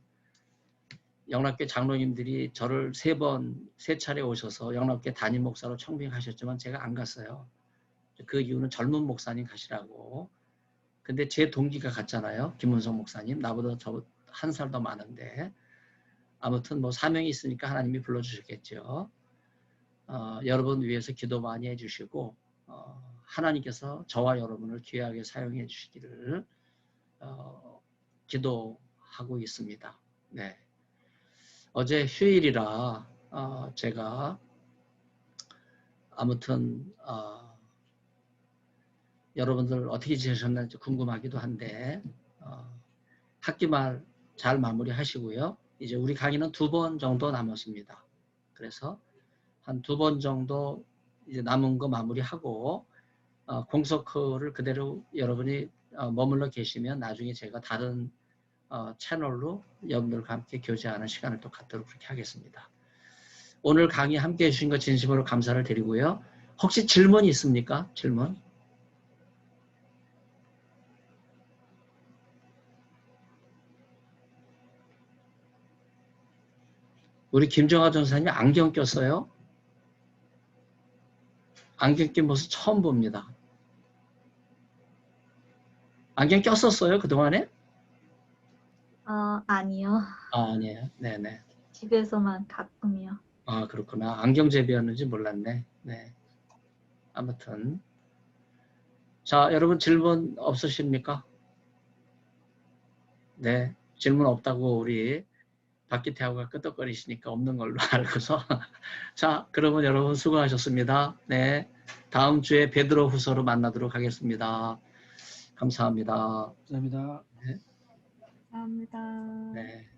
영락교회 장로님들이 저를 세 차례 오셔서 영락교회 담임 목사로 청빙하셨지만 제가 안 갔어요. 그 이유는 젊은 목사님 가시라고. 근데 제 동기가 같잖아요. 김문성 목사님. 나보다 저 한 살 더 많은데. 아무튼 뭐 사명이 있으니까 하나님이 불러주셨겠죠. 여러분 위해서 기도 많이 해주시고, 하나님께서 저와 여러분을 귀하게 사용해 주시기를 기도하고 있습니다. 네. 어제 휴일이라 제가 아무튼 여러분들 어떻게 지내셨는지 궁금하기도 한데, 학기 말 잘 마무리하시고요. 이제 우리 강의는 2번 정도 남았습니다. 그래서 한 2번 정도 이제 남은 거 마무리하고, 공서클을 그대로 여러분이 머물러 계시면 나중에 제가 다른 채널로 여러분들과 함께 교제하는 시간을 또 갖도록 그렇게 하겠습니다. 오늘 강의 함께 해주신 것 진심으로 감사를 드리고요. 혹시 질문 있습니까? 질문? 우리 김정아 전사님 안경 꼈어요? 안경 낀 모습 처음 봅니다. 안경 꼈었어요, 그동안에? 아니요. 아니에요. 네네. 집에서만 가끔이요. 그렇구나. 안경제비였는지 몰랐네. 네. 아무튼. 자, 여러분 질문 없으십니까? 네. 질문 없다고 우리 박기태하고가 끄덕거리시니까 없는 걸로 알고서. 자, 그러면 여러분 수고하셨습니다. 네. 다음 주에 베드로 후서로 만나도록 하겠습니다. 감사합니다. 감사합니다. 네. 감사합니다. 네.